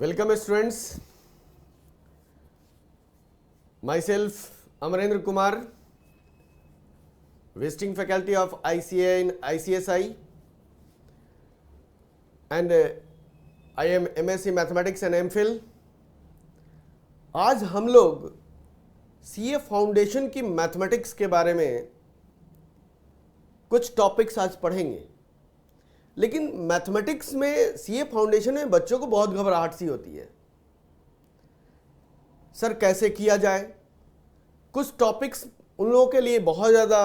Welcome students. Myself Amarendra Kumar, visiting faculty of ICA in ICSI, and I am MSc Mathematics and MPhil. आज हम लोग CA foundation की mathematics के बारे में कुछ टॉपिक्स आज पढ़ेंगे। लेकिन मैथमेटिक्स में सीए फाउंडेशन में बच्चों को बहुत घबराहट सी होती है। सर कैसे किया जाए? कुछ टॉपिक्स उन लोगों के लिए बहुत ज़्यादा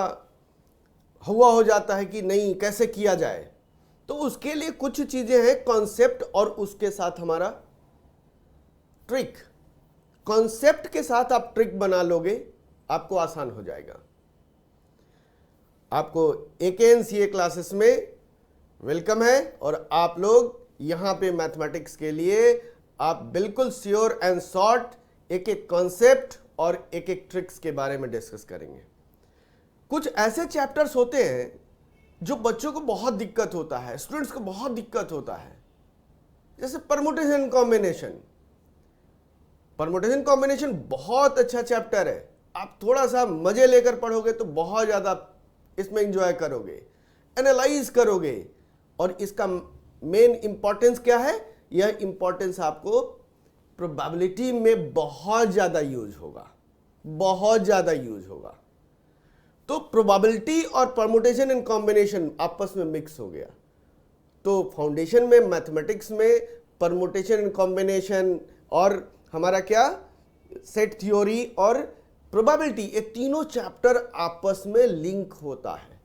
हुआ हो जाता है कि नहीं कैसे किया जाए। तो उसके लिए कुछ चीज़ें हैं, कॉन्सेप्ट और उसके साथ हमारा ट्रिक। कॉन्सेप्ट के साथ आप ट्रिक बना लोगे, आपको आसान हो जाएगा। आपको AKN-CA क्लासेस में वेलकम है और आप लोग यहाँ पे मैथमेटिक्स के लिए आप बिल्कुल श्योर एंड शॉर्ट एक एक कॉन्सेप्ट और एक एक ट्रिक्स के बारे में डिस्कस करेंगे। कुछ ऐसे चैप्टर्स होते हैं जो बच्चों को बहुत दिक्कत होता है, स्टूडेंट्स को बहुत दिक्कत होता है, जैसे परमुटेशन कॉम्बिनेशन। परमुटेशन कॉम्बिनेशन बहुत अच्छा चैप्टर है। आप थोड़ा सा मजे लेकर पढ़ोगे तो बहुत ज़्यादा इसमें एंजॉय करोगे, एनालाइज करोगे। और इसका मेन इंपॉर्टेंस क्या है? यह इंपॉर्टेंस आपको प्रोबेबिलिटी में बहुत ज़्यादा यूज होगा, बहुत ज़्यादा यूज होगा। तो प्रोबेबिलिटी और परमुटेशन एंड कॉम्बिनेशन आपस में मिक्स हो गया। तो फाउंडेशन में मैथमेटिक्स में परमुटेशन एंड कॉम्बिनेशन और हमारा क्या सेट थ्योरी और प्रोबेबिलिटी, ये तीनों चैप्टर आपस में लिंक होता है।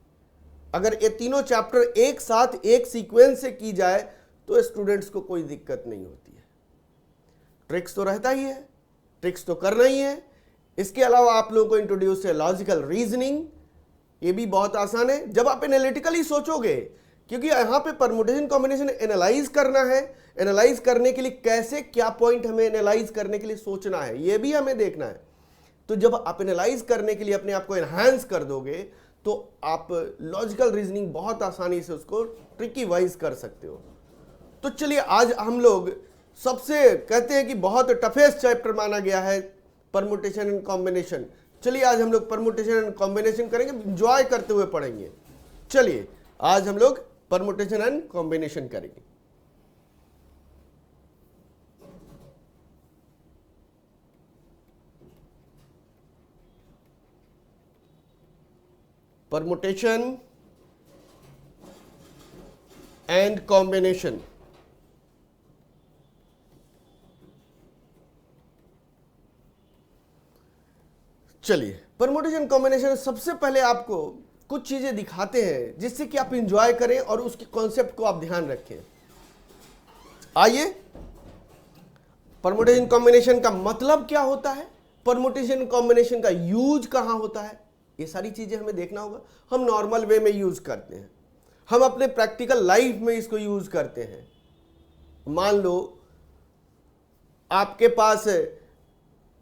अगर ये तीनों चैप्टर एक साथ एक सीक्वेंस से की जाए तो स्टूडेंट्स को कोई दिक्कत नहीं होती है। ट्रिक्स तो रहता ही है, ट्रिक्स तो करना ही है। इसके अलावा आप लोगों को इंट्रोड्यूस है लॉजिकल रीजनिंग, ये भी बहुत आसान है जब आप एनालिटिकली सोचोगे, क्योंकि यहाँ पे परमुटेशन कॉम्बिनेशन एनालाइज करना है। एनालाइज करने के लिए कैसे क्या पॉइंट हमें एनालाइज करने के लिए सोचना है, ये भी हमें देखना है। तो जब आप एनालाइज करने के लिए अपने आप को एनहांस कर दोगे तो आप लॉजिकल रीजनिंग बहुत आसानी से उसको ट्रिकी वाइज कर सकते हो। तो चलिए आज हम लोग सबसे कहते हैं कि बहुत टफेस्ट चैप्टर माना गया है परमुटेशन एंड कॉम्बिनेशन। चलिए आज हम लोग परमुटेशन एंड कॉम्बिनेशन करेंगे, एंजॉय करते हुए पढ़ेंगे। चलिए आज हम लोग परमुटेशन एंड कॉम्बिनेशन करेंगे। Permutation and combination. चलिए परमुटेशन कॉम्बिनेशन सबसे पहले आपको कुछ चीजें दिखाते हैं जिससे कि आप इंजॉय करें और उसके कॉन्सेप्ट को आप ध्यान रखें। आइए, परमुटेशन कॉम्बिनेशन का मतलब क्या होता है, परमुटेशन कॉम्बिनेशन का यूज कहां होता है, ये सारी चीजें हमें देखना होगा। हम नॉर्मल वे में यूज करते हैं, हम अपने प्रैक्टिकल लाइफ में इसको यूज करते हैं। मान लो आपके पास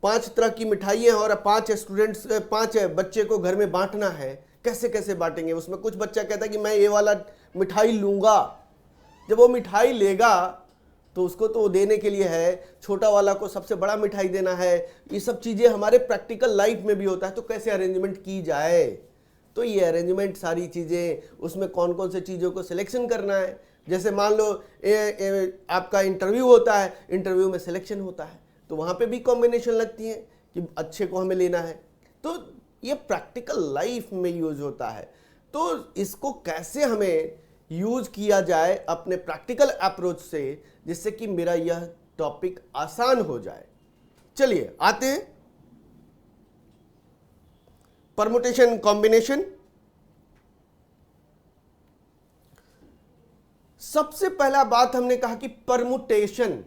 5 तरह की मिठाई है और 5 बच्चे को घर में बांटना है। कैसे कैसे बांटेंगे? उसमें कुछ बच्चा कहता है कि मैं ये वाला मिठाई लूंगा। जब वो मिठाई लेगा तो उसको तो देने के लिए है, छोटा वाला को सबसे बड़ा मिठाई देना है। ये सब चीज़ें हमारे प्रैक्टिकल लाइफ में भी होता है। तो कैसे अरेंजमेंट की जाए? तो ये अरेंजमेंट सारी चीज़ें, उसमें कौन कौन से चीज़ों को सिलेक्शन करना है। जैसे मान लो आपका इंटरव्यू होता है, इंटरव्यू में सिलेक्शन होता है तो वहाँ पे भी कॉम्बिनेशन लगती है कि अच्छे को हमें लेना है। तो ये प्रैक्टिकल लाइफ में यूज होता है। तो इसको कैसे हमें यूज किया जाए अपने प्रैक्टिकल अप्रोच से, जिससे कि मेरा यह टॉपिक आसान हो जाए। चलिए आते हैं परमुटेशन कॉम्बिनेशन। सबसे पहला बात हमने कहा कि परमुटेशन।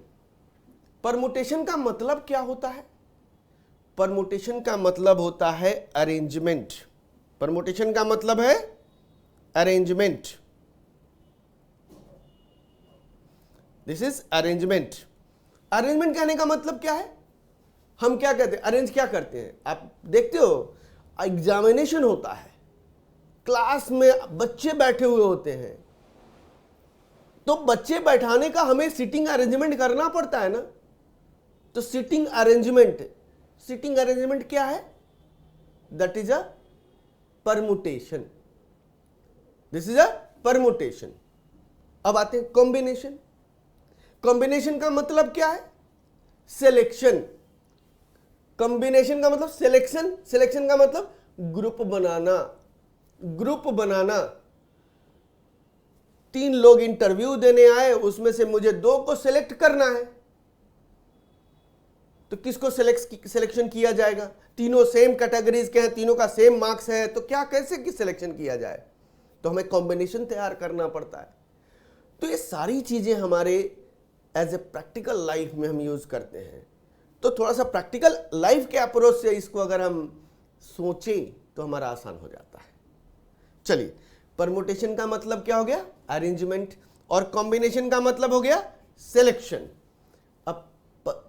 परमुटेशन का मतलब क्या होता है? परमुटेशन का मतलब होता है अरेंजमेंट। परमुटेशन का मतलब है arrangement. This is arrangement. Arrangement कहने का मतलब क्या है? हम क्या कहते हैं? अरेंज क्या करते हैं? आप देखते हो एग्जामिनेशन होता है, क्लास में बच्चे बैठे हुए होते हैं, तो बच्चे बैठाने का हमें सिटिंग अरेंजमेंट करना पड़ता है ना। तो सिटिंग अरेंजमेंट क्या है? That is a permutation. This is a permutation. अब आते हैं कॉम्बिनेशन। कॉम्बिनेशन का मतलब क्या है? सिलेक्शन। कॉम्बिनेशन का मतलब सिलेक्शन, सिलेक्शन का मतलब ग्रुप बनाना। ग्रुप बनाना, 3 लोग इंटरव्यू देने आए, उसमें से मुझे 2 को सिलेक्ट करना है, तो किसको सिलेक्शन किया जाएगा? तीनों सेम कैटेगरीज के हैं, तीनों का सेम मार्क्स है, तो क्या कैसे की सिलेक्शन किया जाए? तो हमें कॉम्बिनेशन तैयार करना पड़ता है। तो ये सारी चीजें हमारे एज ए प्रैक्टिकल लाइफ में हम यूज करते हैं। तो थोड़ा सा प्रैक्टिकल लाइफ के अप्रोच से इसको अगर हम सोचें तो हमारा आसान हो जाता है। चलिए, परमुटेशन का मतलब क्या हो गया? अरेंजमेंट। और कॉम्बिनेशन का मतलब हो गया सिलेक्शन।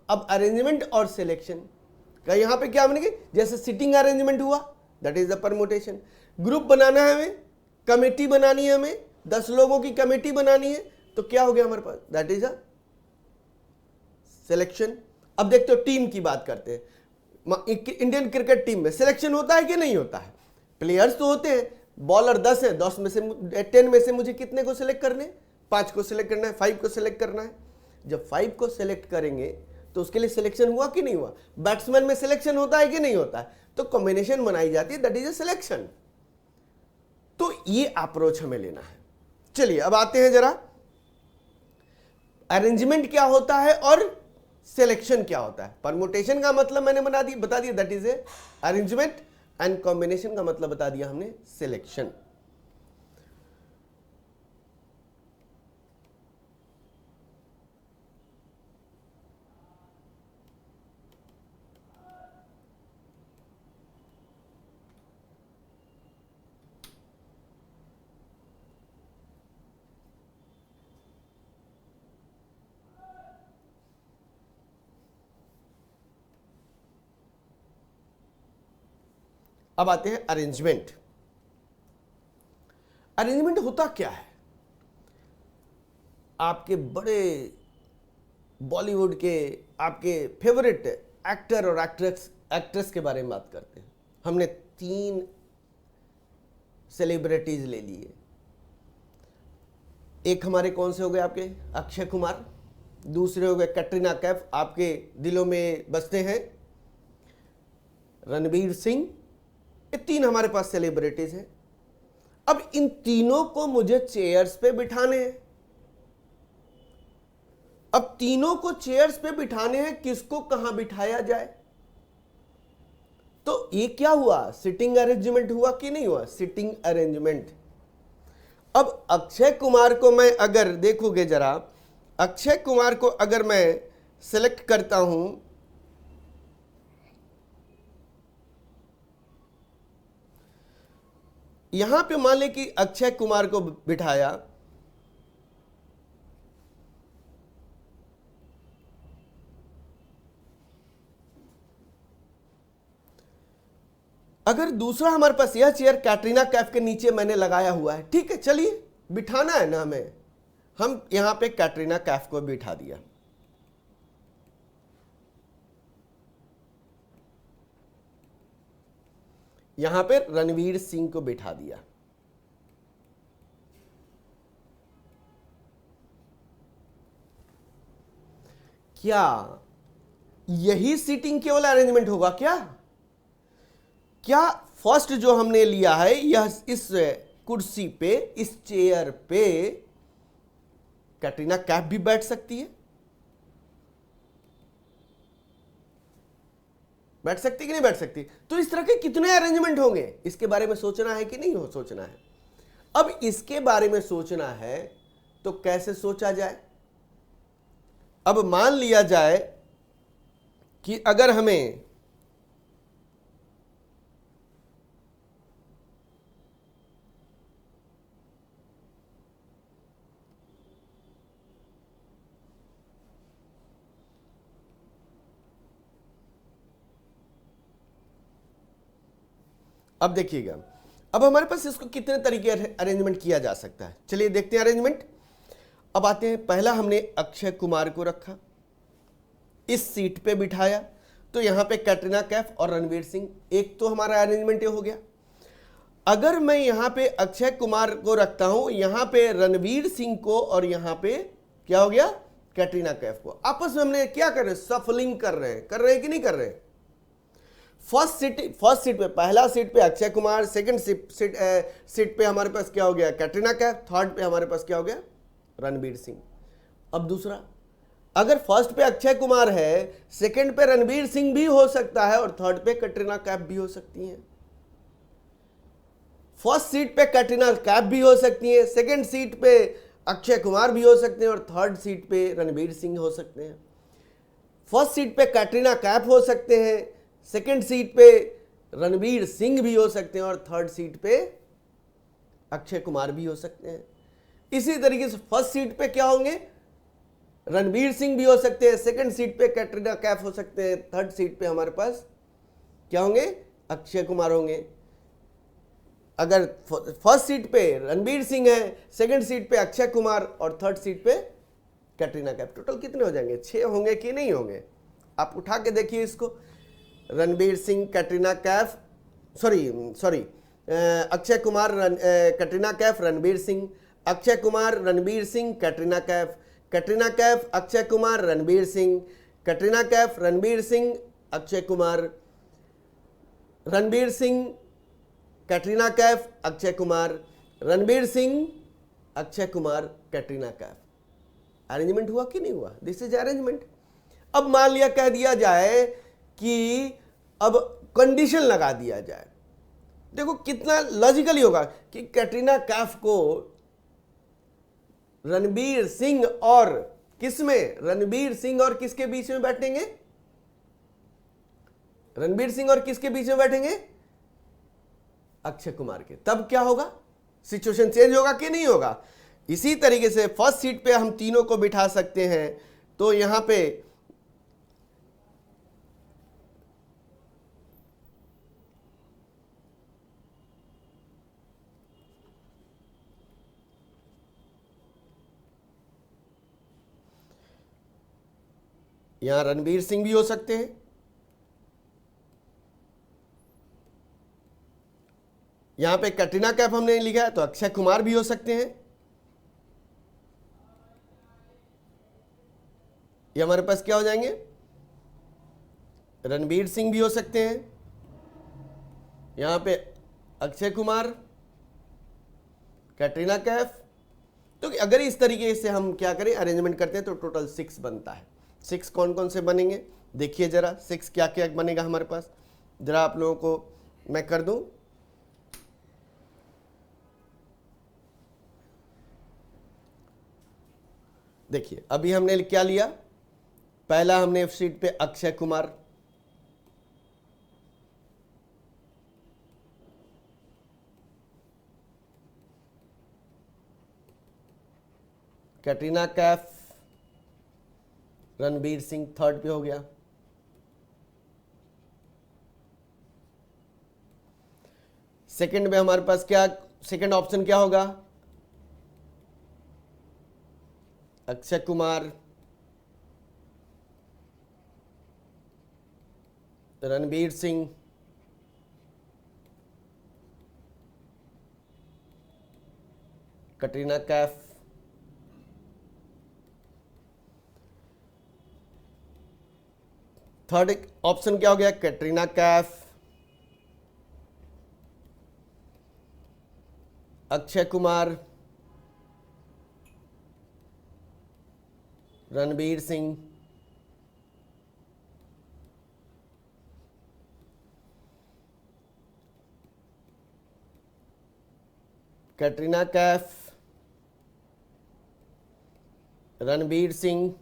अब अरेंजमेंट और सिलेक्शन का यहां पे क्या बनेगी? जैसे सिटिंग अरेंजमेंट हुआ, that is the permutation. Group बनाना है हमें, कमेटी बनानी है हमें, 10 लोगों की कमेटी बनानी है, तो क्या हो गया हमारे पास? That is a selection. अब देखते हो टीम की बात करते हैं। इंडियन क्रिकेट टीम में सिलेक्शन होता है कि नहीं होता है? प्लेयर्स तो होते हैं, बॉलर 10 है, 10 में से 10 में से मुझे कितने को सिलेक्ट करने? 5 को सिलेक्ट करना है, 5 को सिलेक्ट करना है। जब 5 को सिलेक्ट करेंगे तो उसके लिए सिलेक्शन हुआ कि नहीं हुआ? बैट्समैन में सिलेक्शन होता है कि नहीं होता है? तो कॉम्बिनेशन बनाई जाती है, दैट इज अ सिलेक्शन। तो ये अप्रोच हमें लेना है। चलिए अब आते हैं जरा, अरेंजमेंट क्या होता है और सिलेक्शन क्या होता है। परमुटेशन का मतलब मैंने बता दिया, that is a arrangement, and combination का मतलब बता दिया हमने, सिलेक्शन। अब आते हैं अरेंजमेंट। अरेंजमेंट होता क्या है? आपके बड़े बॉलीवुड के आपके फेवरेट एक्टर और एक्ट्रेस के बारे में बात करते हैं। हमने 3 सेलिब्रिटीज ले लिए। एक हमारे कौन से हो गए आपके? अक्षय कुमार। दूसरे हो गए कैटरीना कैफ, आपके दिलों में बसते हैं, रणवीर सिंह। ये 3 हमारे पास सेलिब्रिटीज हैं। अब इन तीनों को मुझे चेयर्स पे बिठाने हैं। अब तीनों को चेयर्स पे बिठाने हैं, किसको कहां बिठाया जाए? तो ये क्या हुआ? सिटिंग अरेंजमेंट हुआ कि नहीं हुआ? Sitting arrangement. अब अक्षय कुमार को मैं अगर देखोगे जरा, अक्षय कुमार को अगर मैं सिलेक्ट करता हूं, यहां पे मान ले कि अक्षय कुमार को बिठाया, अगर दूसरा हमारे पास यह चेयर कैटरीना कैफ के नीचे मैंने लगाया हुआ है, ठीक है, चलिए बिठाना है ना हमें, हम यहां पे कैटरीना कैफ को बिठा दिया। यहां पे रणवीर सिंह को बिठा दिया। क्या यही सीटिंग केवल अरेंजमेंट होगा क्या? क्या फर्स्ट जो हमने लिया है, यह इस कुर्सी पे, इस चेयर पे कैटरीना कैफ भी बैठ सकती है? बैठ सकती कि नहीं बैठ सकती? तो इस तरह के कितने अरेंजमेंट होंगे, इसके बारे में सोचना है कि नहीं हो सोचना है? अब इसके बारे में सोचना है तो कैसे सोचा जाए? अब मान लिया जाए कि अगर हमें अब देखिएगा, अब हमारे पास इसको कितने तरीके अरेंजमेंट किया जा सकता है। चलिए देखते हैं अरेंजमेंट। अब आते हैं, पहला हमने अक्षय कुमार को रखा, इस सीट पे बिठाया, तो यहां पे कैटरीना कैफ और रणवीर सिंह, एक तो हमारा अरेंजमेंट ये हो गया। अगर मैं यहां पे अक्षय कुमार को रखता हूं, यहां पे रणवीर सिंह को, और यहां पे क्या हो गया, कैटरीना कैफ को, आपस में हमने क्या कर रहे हैं, सफलिंग कर रहे हैं कि नहीं कर रहे हैं। फर्स्ट सीट पे, पहला सीट पे अक्षय कुमार, सेकंड सीट पे हमारे पास क्या हो गया, कैटरीना कैफ, थर्ड पे हमारे पास क्या हो गया, रणवीर सिंह। अब दूसरा, अगर फर्स्ट पे अक्षय कुमार है, सेकंड पे रणवीर सिंह भी हो सकता है, और थर्ड पे कैटरीना कैफ भी हो सकती है। फर्स्ट सीट पे कैटरीना कैफ भी हो सकती है, सेकंड सीट पे अक्षय कुमार भी हो सकते हैं, और थर्ड सीट पे रणवीर सिंह हो सकते हैं। फर्स्ट सीट पे कैटरीना कैफ हो सकते हैं, सेकंड सीट पे रणवीर सिंह भी हो सकते हैं, और थर्ड सीट पे अक्षय कुमार भी हो सकते हैं। इसी तरीके से फर्स्ट सीट पे क्या होंगे, रणवीर सिंह भी हो सकते हैं, सेकंड सीट पे कैटरीना कैफ हो सकते हैं, थर्ड सीट पे हमारे पास क्या होंगे, अक्षय कुमार होंगे। अगर फर्स्ट सीट पे रणवीर सिंह है, सेकंड सीट पे अक्षय कुमार, और थर्ड सीट पे कैटरीना कैफ, टोटल कितने हो जाएंगे, 6 होंगे कि नहीं होंगे। आप उठा के देखिए इसको, रणवीर सिंह, कैटरीना कैफ, सॉरी अक्षय कुमार, कैटरीना कैफ, रणवीर सिंह, अक्षय कुमार, रणवीर सिंह, कैटरीना कैफ, कैटरीना कैफ, अक्षय कुमार, रणवीर सिंह, कैटरीना कैफ, रणवीर सिंह, अक्षय कुमार, रणवीर सिंह, कैटरीना कैफ, अक्षय कुमार, रणवीर सिंह, अक्षय कुमार, कैटरीना कैफ। अरेंजमेंट हुआ कि नहीं हुआ, दिस इज अरेंजमेंट। अब मान लिया कह दिया जाए कि अब कंडीशन लगा दिया जाए, देखो कितना लॉजिकली होगा कि कैटरीना कैफ को रणवीर सिंह और किसमें, रणवीर सिंह और किसके बीच में बैठेंगे, रणवीर सिंह और किसके बीच में बैठेंगे, अक्षय कुमार के। तब क्या होगा, सिचुएशन चेंज होगा कि नहीं होगा। इसी तरीके से फर्स्ट सीट पे हम तीनों को बिठा सकते हैं, तो यहां पे यहां रणवीर सिंह भी हो सकते हैं, यहां पे कैटरीना कैफ हमने लिखा है, तो अक्षय कुमार भी हो सकते हैं, ये हमारे पास क्या हो जाएंगे, रणवीर सिंह भी हो सकते हैं, यहां पे अक्षय कुमार, कैटरीना कैफ। तो अगर इस तरीके से हम क्या करें, अरेंजमेंट करते हैं, तो टोटल 6 बनता है। 6 कौन कौन से बनेंगे देखिए जरा, 6 क्या क्या बनेगा हमारे पास, जरा आप लोगों को मैं कर दूं। देखिए अभी हमने क्या लिया, पहला हमने एफ सीट पे अक्षय कुमार, कैटरीना कैफ, रणवीर सिंह थर्ड पे हो गया। सेकंड में हमारे पास क्या, सेकंड ऑप्शन क्या होगा, अक्षय कुमार, रणवीर सिंह, कैटरीना कैफ। थर्ड ऑप्शन क्या हो गया, कैटरीना कैफ, अक्षय कुमार, रणवीर सिंह, कैटरीना कैफ, रणवीर सिंह,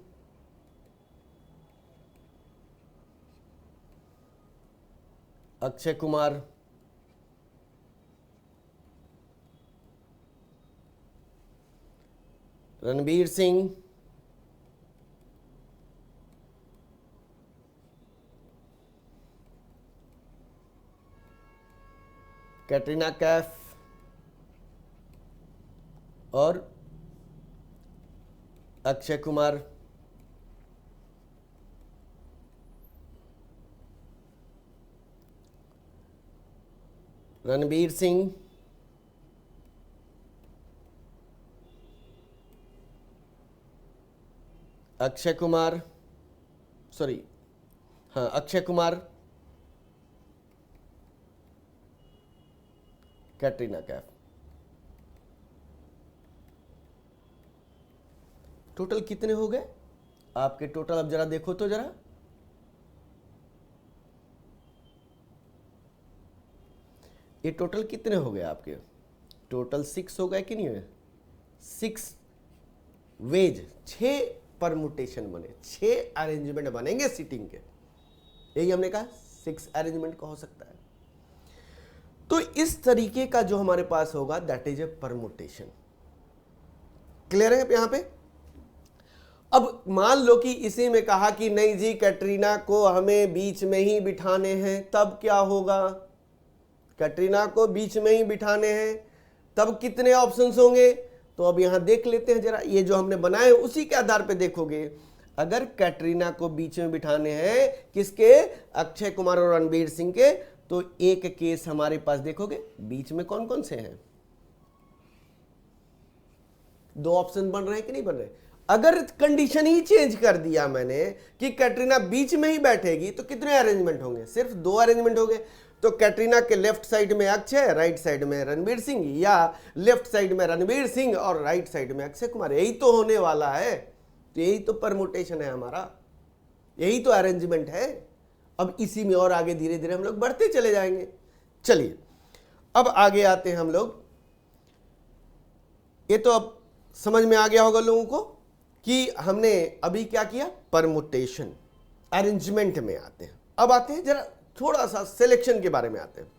अक्षय कुमार, रणवीर सिंह, कैटरीना कैफ और अक्षय कुमार, रणबीर सिंह, अक्षय कुमार, सॉरी, हाँ अक्षय कुमार, कैटरीना कैफ। टोटल कितने हो गए आपके? टोटल अब जरा देखो तो जरा, ये टोटल कितने हो गए आपके? टोटल 6 हो गए कि नहीं हुए? 6 वेज, 6 परमुटेशन बने, 6 अरेंजमेंट बनेंगे सीटिंग के। यही हमने कहा 6 अरेंजमेंट का हो सकता है। तो इस तरीके का जो हमारे पास होगा that is a permutation. Clear है यहां पे? अब मान लो कि इसी में कहा कि नहीं जी कैटरीना को हमें बीच में ही बिठाने हैं, तब क्या होगा? कैटरीना को बीच में ही बिठाने हैं, तब कितने ऑप्शंस होंगे? तो अब यहां देख लेते हैं जरा, ये जो हमने बनाए उसी के आधार पे देखोगे। अगर कैटरीना को बीच में बिठाने हैं किसके? अक्षय कुमार और रणबीर सिंह के, तो एक केस हमारे पास देखोगे बीच में कौन कौन से हैं? 2 ऑप्शन बन रहे हैं कि नहीं बन रहे? अगर कंडीशन ही चेंज कर दिया मैंने कि कैटरीना बीच में ही बैठेगी, तो कितने अरेंजमेंट होंगे? सिर्फ 2 अरेंजमेंट होंगे। तो कैटरीना के लेफ्ट साइड में अक्षय, राइट साइड में रणबीर सिंह, या लेफ्ट साइड में रणबीर सिंह और राइट साइड में अक्षय कुमार, यही तो होने वाला है। तो यही तो परमुटेशन है हमारा, यही तो अरेंजमेंट है। अब इसी में और आगे धीरे धीरे हम लोग बढ़ते चले जाएंगे। चलिए अब आगे आते हैं हम लोग। ये तो अब समझ में आ गया होगा लोगों को कि हमने अभी क्या किया, परमुटेशन अरेंजमेंट में आते हैं। अब आते हैं जरा थोड़ा सा सिलेक्शन के बारे में आते हैं।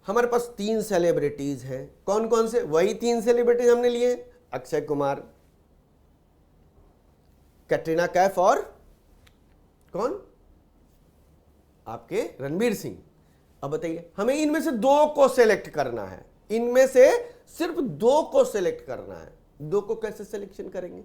हमारे पास 3 सेलिब्रिटीज हैं। कौन कौन से? वही 3 सेलिब्रिटीज हमने लिए, अक्षय कुमार, कैटरीना कैफ और कौन? आपके रणबीर सिंह। अब बताइए हमें इनमें से 2 को सेलेक्ट करना है, इनमें से सिर्फ 2 को सेलेक्ट करना है। 2 को कैसे सिलेक्शन करेंगे?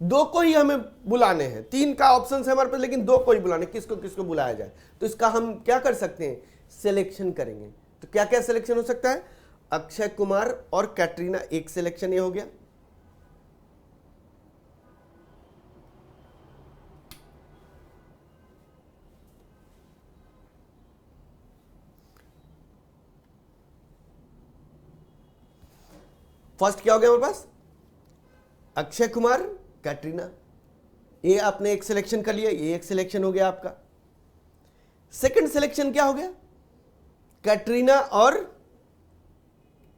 2 को ही हमें बुलाने हैं। 3 का ऑप्शन है हमारे पास, लेकिन 2 को ही बुलाने। किसको किसको बुलाया जाए? तो इसका हम क्या कर सकते हैं? सिलेक्शन करेंगे। तो क्या क्या सिलेक्शन हो सकता है? अक्षय कुमार और कैटरीना, एक सिलेक्शन ये हो गया। फर्स्ट क्या हो गया हमारे पास? अक्षय कुमार, कैटरीना, ये आपने एक सिलेक्शन कर लिया, ये एक सिलेक्शन हो गया आपका। सेकंड सिलेक्शन क्या हो गया? कैटरीना और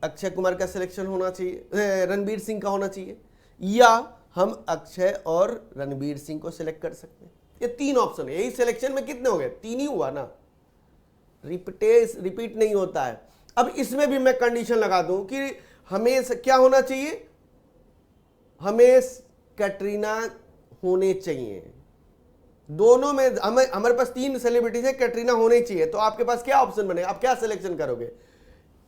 अक्षय कुमार का सिलेक्शन होना चाहिए, रणबीर सिंह का होना चाहिए, या हम अक्षय और रणबीर सिंह को सिलेक्ट कर सकते हैं। ये 3 ऑप्शन है। यही सिलेक्शन में कितने हो गए? 3 ही हुआ ना, रिपीट नहीं होता है। अब इसमें भी मैं कंडीशन लगा दूं कि हमें क्या होना चाहिए? हमें कैटरीना होने चाहिए। दोनों में हमारे पास 3 सेलिब्रिटीज है, कैटरीना होने चाहिए। तो आपके पास क्या ऑप्शन बने? आप क्या सिलेक्शन करोगे?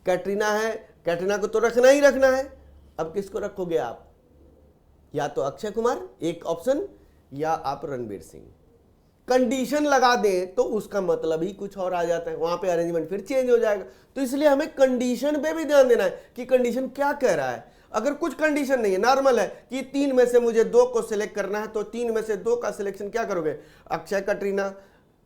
कैटरीना है, कैटरीना को तो रखना ही रखना है। अब किसको रखोगे आप? या तो अक्षय कुमार एक ऑप्शन, या आप रणबीर सिंह। कंडीशन लगा दें तो उसका मतलब ही कुछ और आ जाता है, वहां पे अरेंजमेंट फिर चेंज हो जाएगा। तो इसलिए हमें कंडीशन पे भी ध्यान देना है कि कंडीशन क्या कह रहा है। अगर कुछ कंडीशन नहीं है, नॉर्मल है कि 3 में से मुझे 2 को सिलेक्ट करना है, तो 3 में से 2 का सिलेक्शन क्या करोगे? अक्षय कैटरीना,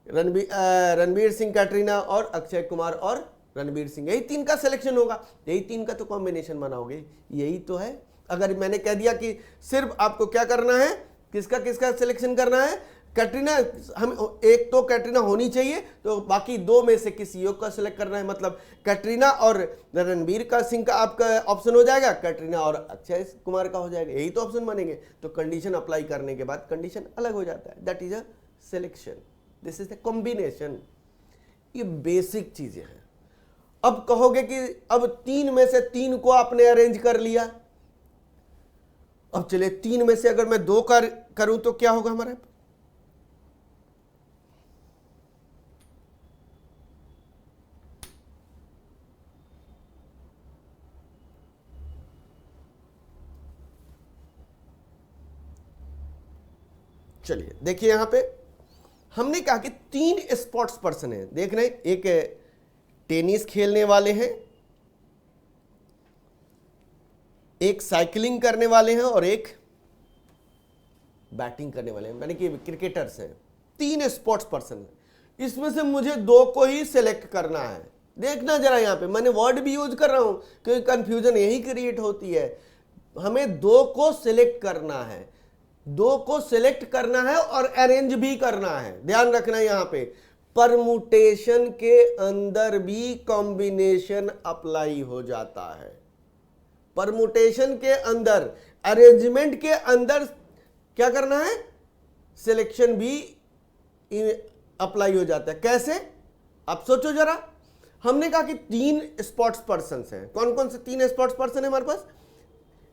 रणबीर सिंह कैटरीना, और अक्षय कुमार और रणबीर सिंह, यही 3 का सिलेक्शन होगा। यही 3 का तो कॉम्बिनेशन बनाओगे, यही तो है। अगर मैंने कह दिया कि सिर्फ आपको क्या करना है, किसका किसका सिलेक्शन करना है, कैटरीना, हम एक तो कैटरीना होनी चाहिए, तो बाकी 2 में से किसी एक का सिलेक्ट करना है। मतलब कैटरीना और रणबीर का सिंह का आपका ऑप्शन हो जाएगा, कैटरीना और अक्षय कुमार का हो जाएगा, यही तो ऑप्शन बनेंगे। तो कंडीशन अप्लाई करने के बाद कंडीशन अलग हो जाता है, that is a selection, this is the combination. ये बेसिक चीजें हैं। अब कहोगे कि अब 3 में से 3 को आपने अरेंज कर लिया, अब चले 3 में से अगर मैं 2 करूं तो क्या होगा हमारे? चलिए देखिए यहां पे हमने कहा कि 3 स्पोर्ट्स पर्सन हैं, देख रहे हैं, एक टेनिस खेलने वाले हैं, एक साइकिलिंग करने वाले हैं और एक बैटिंग करने वाले हैं, यानी कि क्रिकेटर्स हैं। 3 स्पोर्ट्स पर्सन हैं, इसमें से मुझे 2 को ही सिलेक्ट करना है। देखना जरा यहां पे मैंने वर्ड भी यूज कर रहा हूं क्योंकि कंफ्यूजन यही क्रिएट होती है। हमें 2 को सिलेक्ट करना है, 2 को सिलेक्ट करना है और अरेंज भी करना है। ध्यान रखना यहां पे परमुटेशन के अंदर भी कॉम्बिनेशन अप्लाई हो जाता है। परमुटेशन के अंदर, अरेंजमेंट के अंदर क्या करना है, सिलेक्शन भी अप्लाई हो जाता है। कैसे, आप सोचो जरा। हमने कहा कि 3 स्पोर्ट्स पर्सन हैं। कौन कौन से 3 स्पोर्ट्स पर्सन है हमारे पास?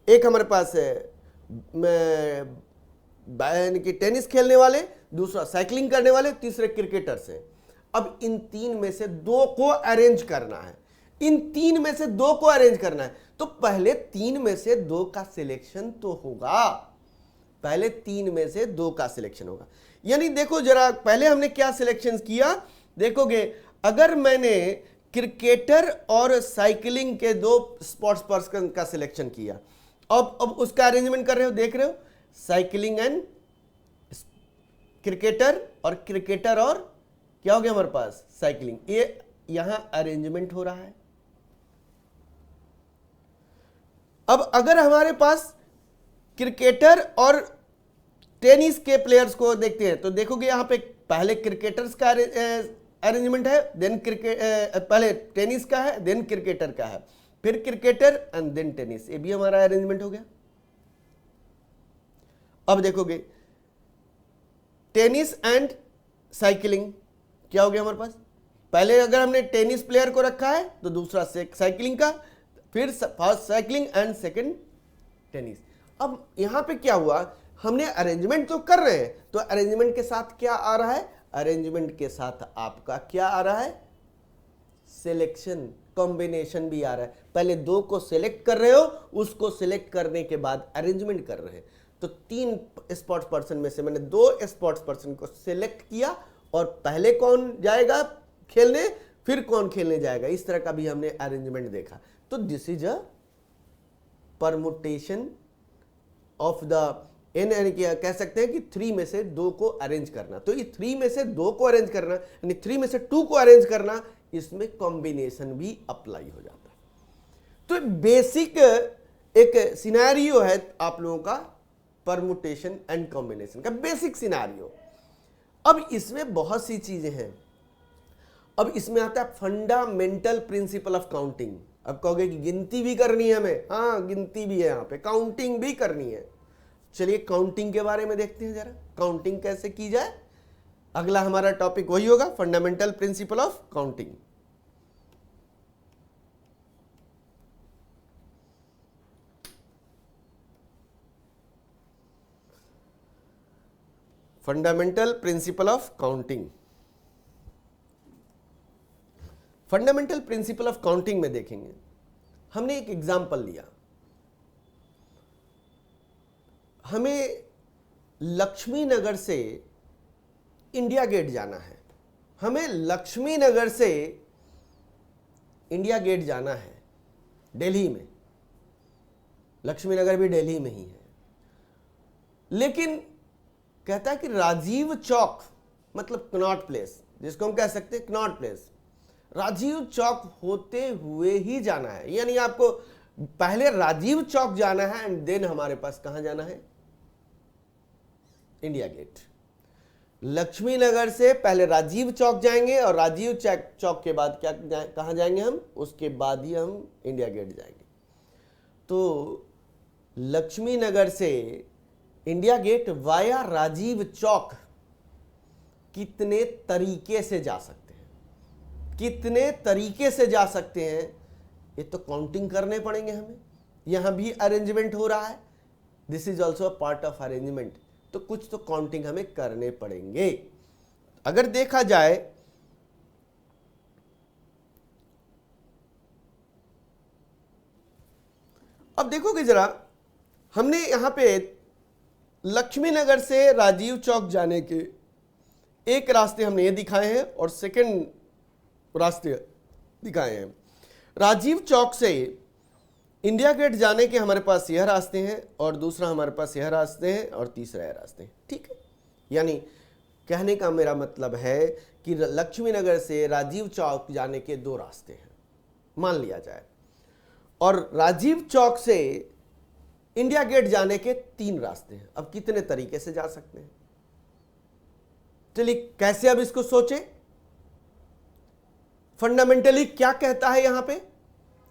एक हमारे पास है यानी कि टेनिस खेलने वाले, दूसरा साइकिलिंग करने वाले, तीसरे क्रिकेटर्स हैं। अब इन 3 में से 2 को अरेंज करना है, इन 3 में से 2 को अरेंज करना है। तो पहले 3 में से 2 का सिलेक्शन तो होगा, पहले 3 में से 2 का सिलेक्शन होगा। यानी देखो जरा, पहले हमने क्या सिलेक्शन किया, देखोगे अगर मैंने क्रिकेटर और साइकिलिंग के 2 स्पोर्ट्स पर्सन का सिलेक्शन किया, अब उसका अरेंजमेंट कर रहे हो, देख रहे हो, साइकिलिंग एंड क्रिकेटर, और क्रिकेटर और क्या हो गया हमारे पास, साइकिलिंग। ये यहां अरेंजमेंट हो रहा है। अब अगर हमारे पास क्रिकेटर और टेनिस के प्लेयर्स को देखते हैं तो देखोगे यहां पे पहले क्रिकेटर्स का अरेंजमेंट है, देन पहले टेनिस का है, देन क्रिकेटर का है, फिर क्रिकेटर एंड देन टेनिस। ये भी हमारा अरेंजमेंट हो गया। अब देखोगे टेनिस एंड साइकिलिंग क्या हो गया हमारे पास, पहले अगर हमने टेनिस प्लेयर को रखा है तो दूसरा साइकिलिंग का, फिर first cycling and second tennis. अब यहां पे क्या हुआ, हमने अरेंजमेंट तो कर रहे हैं, तो अरेंजमेंट के साथ क्या आ रहा है, अरेंजमेंट के साथ आपका क्या आ रहा है, सिलेक्शन, कॉम्बिनेशन भी आ रहा है। पहले 2 को सिलेक्ट कर रहे हो, उसको सिलेक्ट करने के बाद अरेंजमेंट कर रहे हैं। तो 3 स्पोर्ट्स पर्सन में से मैंने 2 स्पोर्ट्स पर्सन को सिलेक्ट किया, और पहले कौन जाएगा खेलने, फिर कौन खेलने जाएगा, इस तरह का भी हमने अरेंजमेंट देखा। तो this is a permutation of the n, कह सकते हैं कि 3 में से 2 को अरेंज करना। तो ये 3 में से 2 को अरेंज करना, यानी 3 में से 2 को अरेंज करना, इसमें कॉम्बिनेशन भी अप्लाई हो जाता है। तो बेसिक एक सिनेरियो है आप लोगों का परमुटेशन एंड कॉम्बिनेशन का, बेसिक सिनेरियो। अब इसमें बहुत सी चीजें हैं। अब इसमें आता है फंडामेंटल प्रिंसिपल ऑफ काउंटिंग। अब कहोगे कि गिनती भी करनी है हमें, हाँ गिनती भी है यहां पे, काउंटिंग भी करनी है। चलिए काउंटिंग के बारे में देखते हैं जरा, काउंटिंग कैसे की जाए। अगला हमारा टॉपिक वही होगा, fundamental principle of counting. Fundamental principle of counting. Fundamental principle of counting में देखेंगे, हमने एक एग्जांपल लिया, हमें लक्ष्मी नगर से इंडिया गेट जाना है, हमें लक्ष्मी नगर से इंडिया गेट जाना है दिल्ली में, लक्ष्मी नगर भी दिल्ली में ही है, लेकिन कहता है कि राजीव चौक, मतलब कनॉट प्लेस, जिसको हम कह सकते हैं कनॉट प्लेस, राजीव चौक होते हुए ही जाना है। यानी आपको पहले राजीव चौक जाना है एंड देन हमारे पास कहां जाना है, इंडिया गेट। लक्ष्मी नगर से पहले राजीव चौक जाएंगे और राजीव चौक के बाद कहां जाएंगे हम, उसके बाद ही हम इंडिया गेट जाएंगे। तो लक्ष्मी नगर से India gate via Rajiv Chowk कितने तरीके से जा सकते हैं, कितने तरीके से जा सकते हैं, ये तो काउंटिंग करने पड़ेंगे हमें। यहां भी अरेंजमेंट हो रहा है, this is also a part of arrangement, तो कुछ तो काउंटिंग हमें करने पड़ेंगे। अगर देखा जाए अब देखोगे जरा, हमने यहां पे लक्ष्मी नगर से राजीव चौक जाने के एक रास्ते हमने ये दिखाए हैं और सेकंड रास्ते दिखाए हैं। राजीव चौक से इंडिया गेट जाने के हमारे पास यह रास्ते हैं और दूसरा हमारे पास यह रास्ते हैं और तीसरा यह रास्ते हैं। ठीक है, यानी कहने का मेरा मतलब है कि लक्ष्मी नगर से राजीव चौक जाने के दो रास्ते हैं मान लिया जाए, और राजीव चौक से इंडिया गेट जाने के तीन रास्ते हैं। अब कितने तरीके से जा सकते हैं, चलिए कैसे अब इसको सोचें। फंडामेंटली क्या कहता है यहां पे,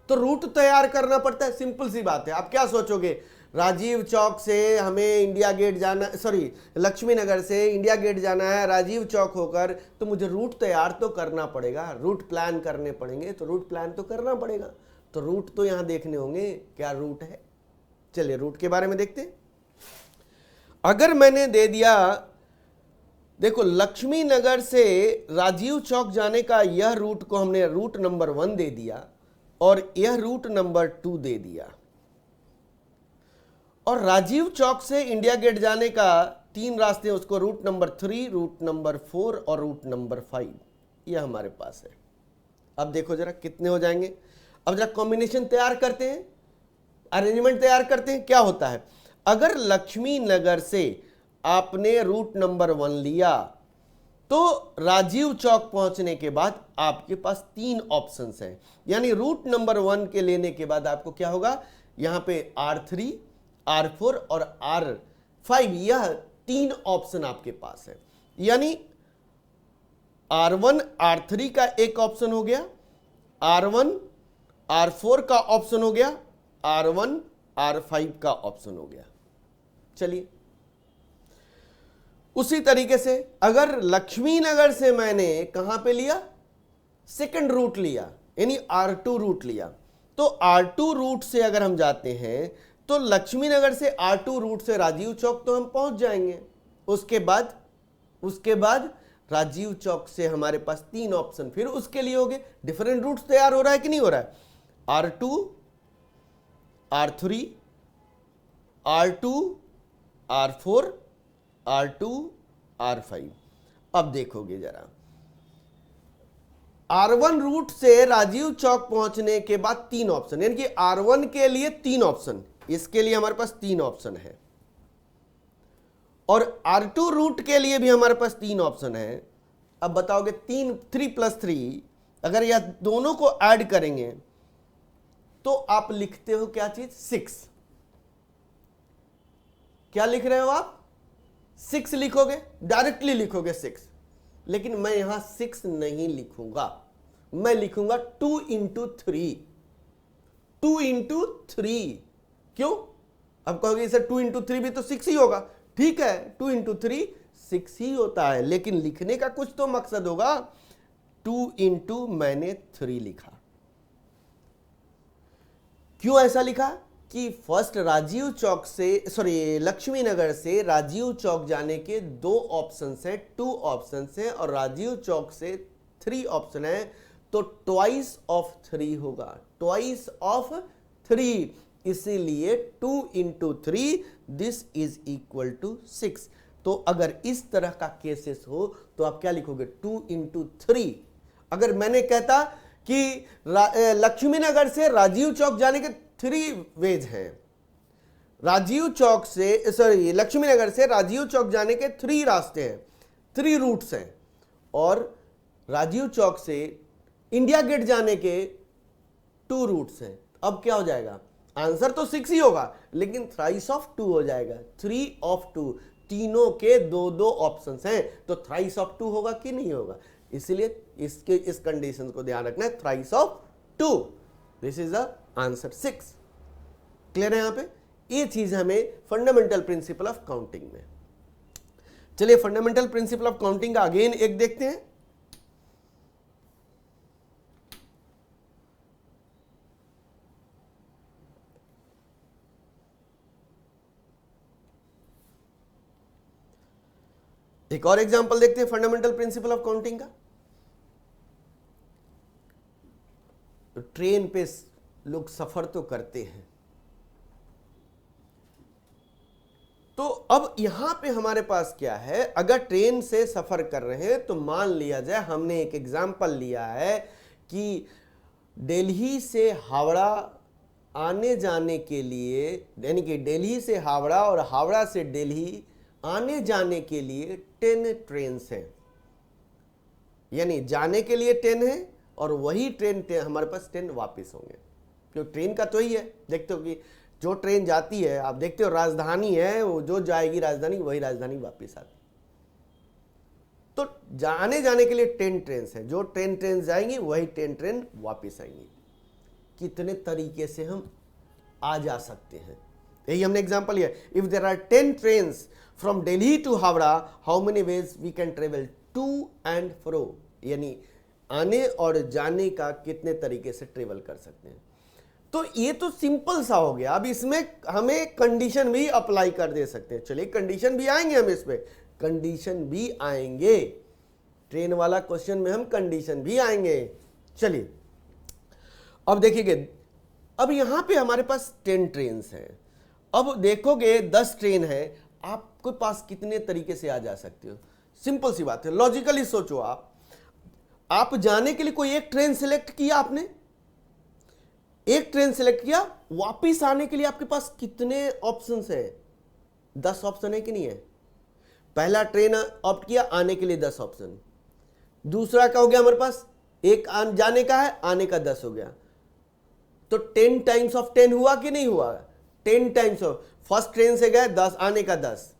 तो रूट तैयार करना पड़ता है। सिंपल सी बात है। आप क्या सोचोगे, राजीव चौक से हमें इंडिया गेट जाना, सॉरी लक्ष्मी नगर से इंडिया गेट जाना है राजीव चौक होकर, तो मुझे रूट तैयार तो करना पड़ेगा, रूट प्लान करने पड़ेंगे, तो रूट प्लान तो करना पड़ेगा। तो रूट तो यहां देखने होंगे, क्या रूट है। चलिए रूट के बारे में देखते हैं। अगर मैंने दे दिया, देखो लक्ष्मी नगर से राजीव चौक जाने का यह रूट को हमने रूट नंबर 1 दे दिया और यह रूट नंबर 2 दे दिया, और राजीव चौक से इंडिया गेट जाने का तीन रास्ते, उसको रूट नंबर 3, रूट नंबर 4 और रूट नंबर 5 यह हमारे पास है। अब देखो जरा कितने हो जाएंगे। अब जरा कॉम्बिनेशन तैयार करते हैं, अरेंजमेंट तैयार करते हैं। क्या होता है, अगर लक्ष्मी नगर से आपने रूट नंबर 1 लिया तो राजीव चौक पहुंचने के बाद आपके पास तीन ऑप्शंस हैं, यानी रूट नंबर 1 के लेने के बाद आपको क्या होगा, यहां पे R3, R4 और R5 यह तीन ऑप्शन आपके पास है। यानी R1 R3 का एक ऑप्शन हो गया, R1 R4 का ऑप्शन हो गया, R1 R5 का ऑप्शन हो गया। चलिए उसी तरीके से अगर लक्ष्मी नगर से मैंने कहां पे लिया, सेकंड रूट लिया, यानी R2 रूट लिया, तो R2 रूट से अगर हम जाते हैं तो लक्ष्मी नगर से R2 रूट से राजीव चौक तो हम पहुंच जाएंगे। उसके बाद राजीव चौक से हमारे पास तीन ऑप्शन फिर उसके लिए हो गए। डिफरेंट रूट्स तैयार हो रहा है कि नहीं हो रहा है, R2 R3 R2 R4 R2 R5। अब देखोगे जरा, R1 रूट से राजीव चौक पहुंचने के बाद तीन ऑप्शन, यानी कि R1 के लिए तीन ऑप्शन, इसके लिए हमारे पास तीन ऑप्शन है, और R2 रूट के लिए भी हमारे पास तीन ऑप्शन है। अब बताओगे 3+3 अगर यह दोनों को ऐड करेंगे तो आप लिखते हो क्या चीज, 6। क्या लिख रहे हो आप, 6 लिखोगे, डायरेक्टली लिखोगे 6, लेकिन मैं यहां 6 नहीं लिखूंगा, मैं लिखूंगा 2 into 3। 2 into 3 क्यों, अब कहोगे सर 2 into 3 भी तो 6 ही होगा। ठीक है, 2 into 3 6 ही होता है, लेकिन लिखने का कुछ तो मकसद होगा। 2 into मैंने 3 लिखा, क्यों ऐसा लिखा कि फर्स्ट राजीव चौक से, सॉरी लक्ष्मी नगर से राजीव चौक जाने के दो ऑप्शन है, 2 ऑप्शन है, और राजीव चौक से 3 ऑप्शन है, तो ट्वाइस ऑफ 3 होगा, ट्वाइस ऑफ 3, इसीलिए 2 into 3 this is equal to 6। तो अगर इस तरह का केसेस हो तो आप क्या लिखोगे, 2 into 3। अगर मैंने कहता कि लक्ष्मी नगर से राजीव चौक जाने के 3 वेज हैं, राजीव चौक से, सॉरी लक्ष्मी नगर से राजीव चौक जाने के 3 रास्ते हैं, 3 रूट्स हैं, और राजीव चौक से इंडिया गेट जाने के 2 रूट्स हैं। अब क्या हो जाएगा, आंसर तो 6 ही होगा, लेकिन थ्राइस ऑफ 2 हो जाएगा, 3 of 2, तीनों के दो ऑप्शंस हैं, तो थ्राइस ऑफ 2 होगा कि नहीं होगा। इसलिए इसके इस कंडीशन को ध्यान रखना है, thrice of 2, this is the answer 6। Clear है यहां पे, ये चीज हमें फंडामेंटल प्रिंसिपल ऑफ काउंटिंग में। चलिए फंडामेंटल प्रिंसिपल ऑफ काउंटिंग का अगेन एक देखते हैं। एक और एग्जांपल देखते हैं फंडामेंटल प्रिंसिपल ऑफ काउंटिंग का। तो ट्रेन पे लोग सफर तो करते हैं, तो अब यहां पे हमारे पास क्या है, अगर ट्रेन से सफर कर रहे हैं तो मान लिया जाए, हमने एक एग्जाम्पल लिया है कि दिल्ली से हावड़ा आने जाने के लिए, यानी कि दिल्ली से हावड़ा और हावड़ा से दिल्ली आने जाने के लिए 10 ट्रेन हैं, यानी जाने के लिए 10 है और वही ट्रेन हमारे पास 10 वापस होंगे। क्यों, ट्रेन का तो ही है, देखते हो कि जो ट्रेन जाती है, आप देखते हो राजधानी है, वो जो जाएगी राजधानी वही राजधानी वापस आती। तो जाने जाने के लिए 10 ट्रेन है, जो 10 ट्रेन जाएंगी वही 10 ट्रेन वापस आएंगी। कितने तरीके से हम आ जा सकते हैं, यही हमने एग्जांपल लिया। If there are 10 trains from Delhi to Howrah, how many ways we can travel to and fro, यानी आने और जाने का कितने तरीके से ट्रेवल कर सकते हैं। तो ये तो सिंपल सा हो गया। अब इसमें हमें कंडीशन भी अप्लाई कर दे सकते हैं। चलिए कंडीशन भी आएंगे, हम इसमें कंडीशन भी आएंगे, ट्रेन वाला क्वेश्चन में हम कंडीशन भी आएंगे। चलिए अब देखिए, अब यहां पे हमारे पास 10 ट्रेन हैं। अब देखोगे 10 ट्रेन है, आपके पास कितने तरीके से आ जा सकते हो। सिंपल सी बात है, लॉजिकली सोचो। आप जाने के लिए कोई एक ट्रेन सिलेक्ट किया, आपने एक ट्रेन सिलेक्ट किया, वापिस आने के लिए आपके पास कितने ऑप्शंस है? 10 ऑप्शन है कि नहीं है? पहला ट्रेन ऑप्ट किया, आने के लिए 10 ऑप्शन। दूसरा क्या हो गया हमारे पास, एक जाने का है, आने का 10 हो गया। तो 10 टाइम्स ऑफ 10 हुआ कि नहीं हुआ? 10 टाइम्स ऑफ, फर्स्ट ट्रेन से गए 10, आने का 10,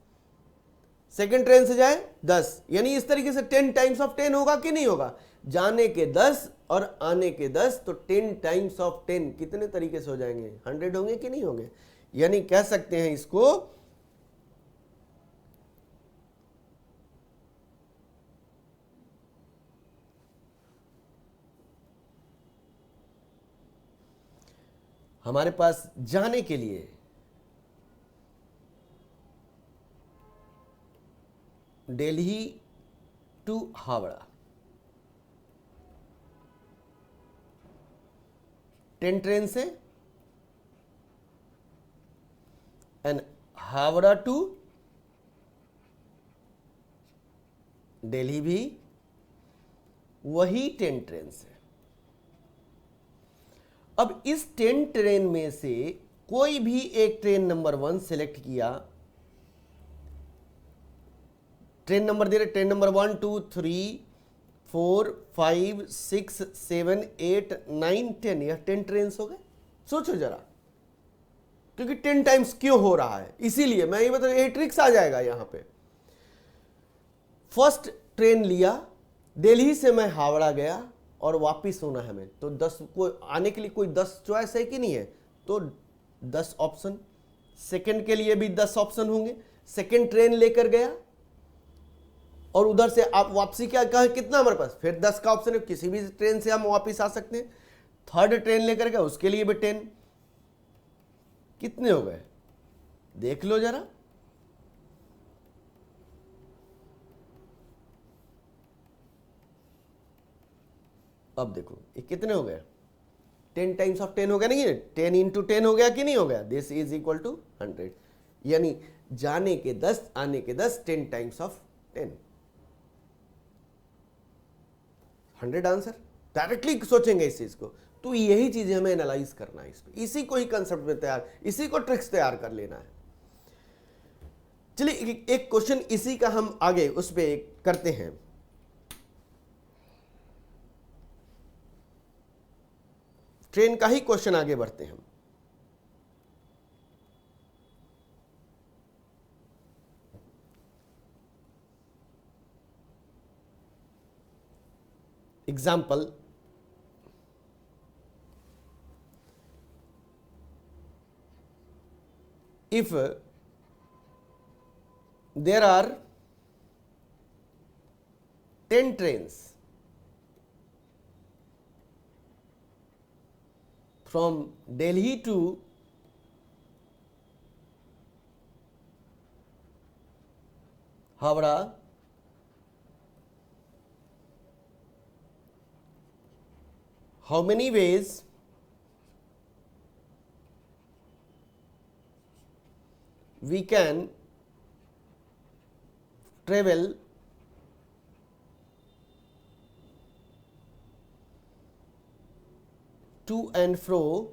सेकेंड ट्रेन से जाए 10, यानी इस तरीके से 10 टाइम्स ऑफ 10 होगा कि नहीं होगा? जाने के 10 और आने के 10, तो 10 टाइम्स ऑफ 10 कितने तरीके से हो जाएंगे? 100 होंगे कि नहीं होंगे? यानी कह सकते हैं इसको हमारे पास जाने के लिए दिल्ली टू हावड़ा 10 ट्रेन से, एंड हावड़ा टू दिल्ली भी वही 10 ट्रेन से। अब इस 10 ट्रेन में से कोई भी एक ट्रेन नंबर 1 सिलेक्ट किया, ट्रेन नंबर दे रहे, ट्रेन नंबर 1 2 3 4 5 6 7 8 9 10, यह 10 ट्रेन हो गए। सोचो जरा, क्योंकि 10 टाइम्स क्यों हो रहा है, इसीलिए मैं ये बता, ये ट्रिक्स आ जाएगा यहां पे। फर्स्ट ट्रेन लिया, दिल्ली से मैं हावड़ा गया और वापिस होना है हमें, तो 10 को आने के लिए कोई 10 चॉइस है कि नहीं है? तो 10 ऑप्शन। सेकंड के लिए भी 10 ऑप्शन होंगे। सेकंड ट्रेन लेकर गया और उधर से आप वापसी क्या कहा, कितना हमारे पास फिर 10 का ऑप्शन है, किसी भी ट्रेन से हम वापस आ सकते हैं। थर्ड ट्रेन लेकर गया, उसके लिए भी 10, कितने हो गए देख लो जरा। अब देखो ये कितने हो गए, 10 टाइम्स ऑफ 10 हो गया, नहीं 10 इंटू 10 हो गया कि नहीं हो गया? दिस इज इक्वल टू 100, यानी जाने के 10 आने के 10, 10 टाइम्स ऑफ 10, 100 आंसर। डायरेक्टली सोचेंगे इस चीज को, तो यही चीजें हमें एनालाइज करना है, इस पे इसी को ही कंसेप्ट में तैयार, इसी को ट्रिक्स तैयार कर लेना है। चलिए एक क्वेश्चन इसी का हम आगे उस पे करते हैं। ट्रेन का ही क्वेश्चन आगे बढ़ते हैं। Example, if there are 10 trains from Delhi to Howrah, how many ways we can travel to and fro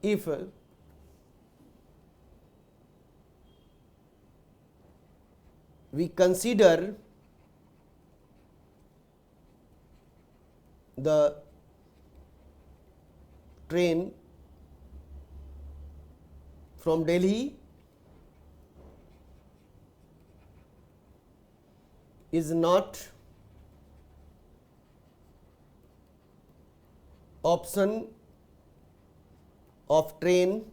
if we consider the train from Delhi is not option of train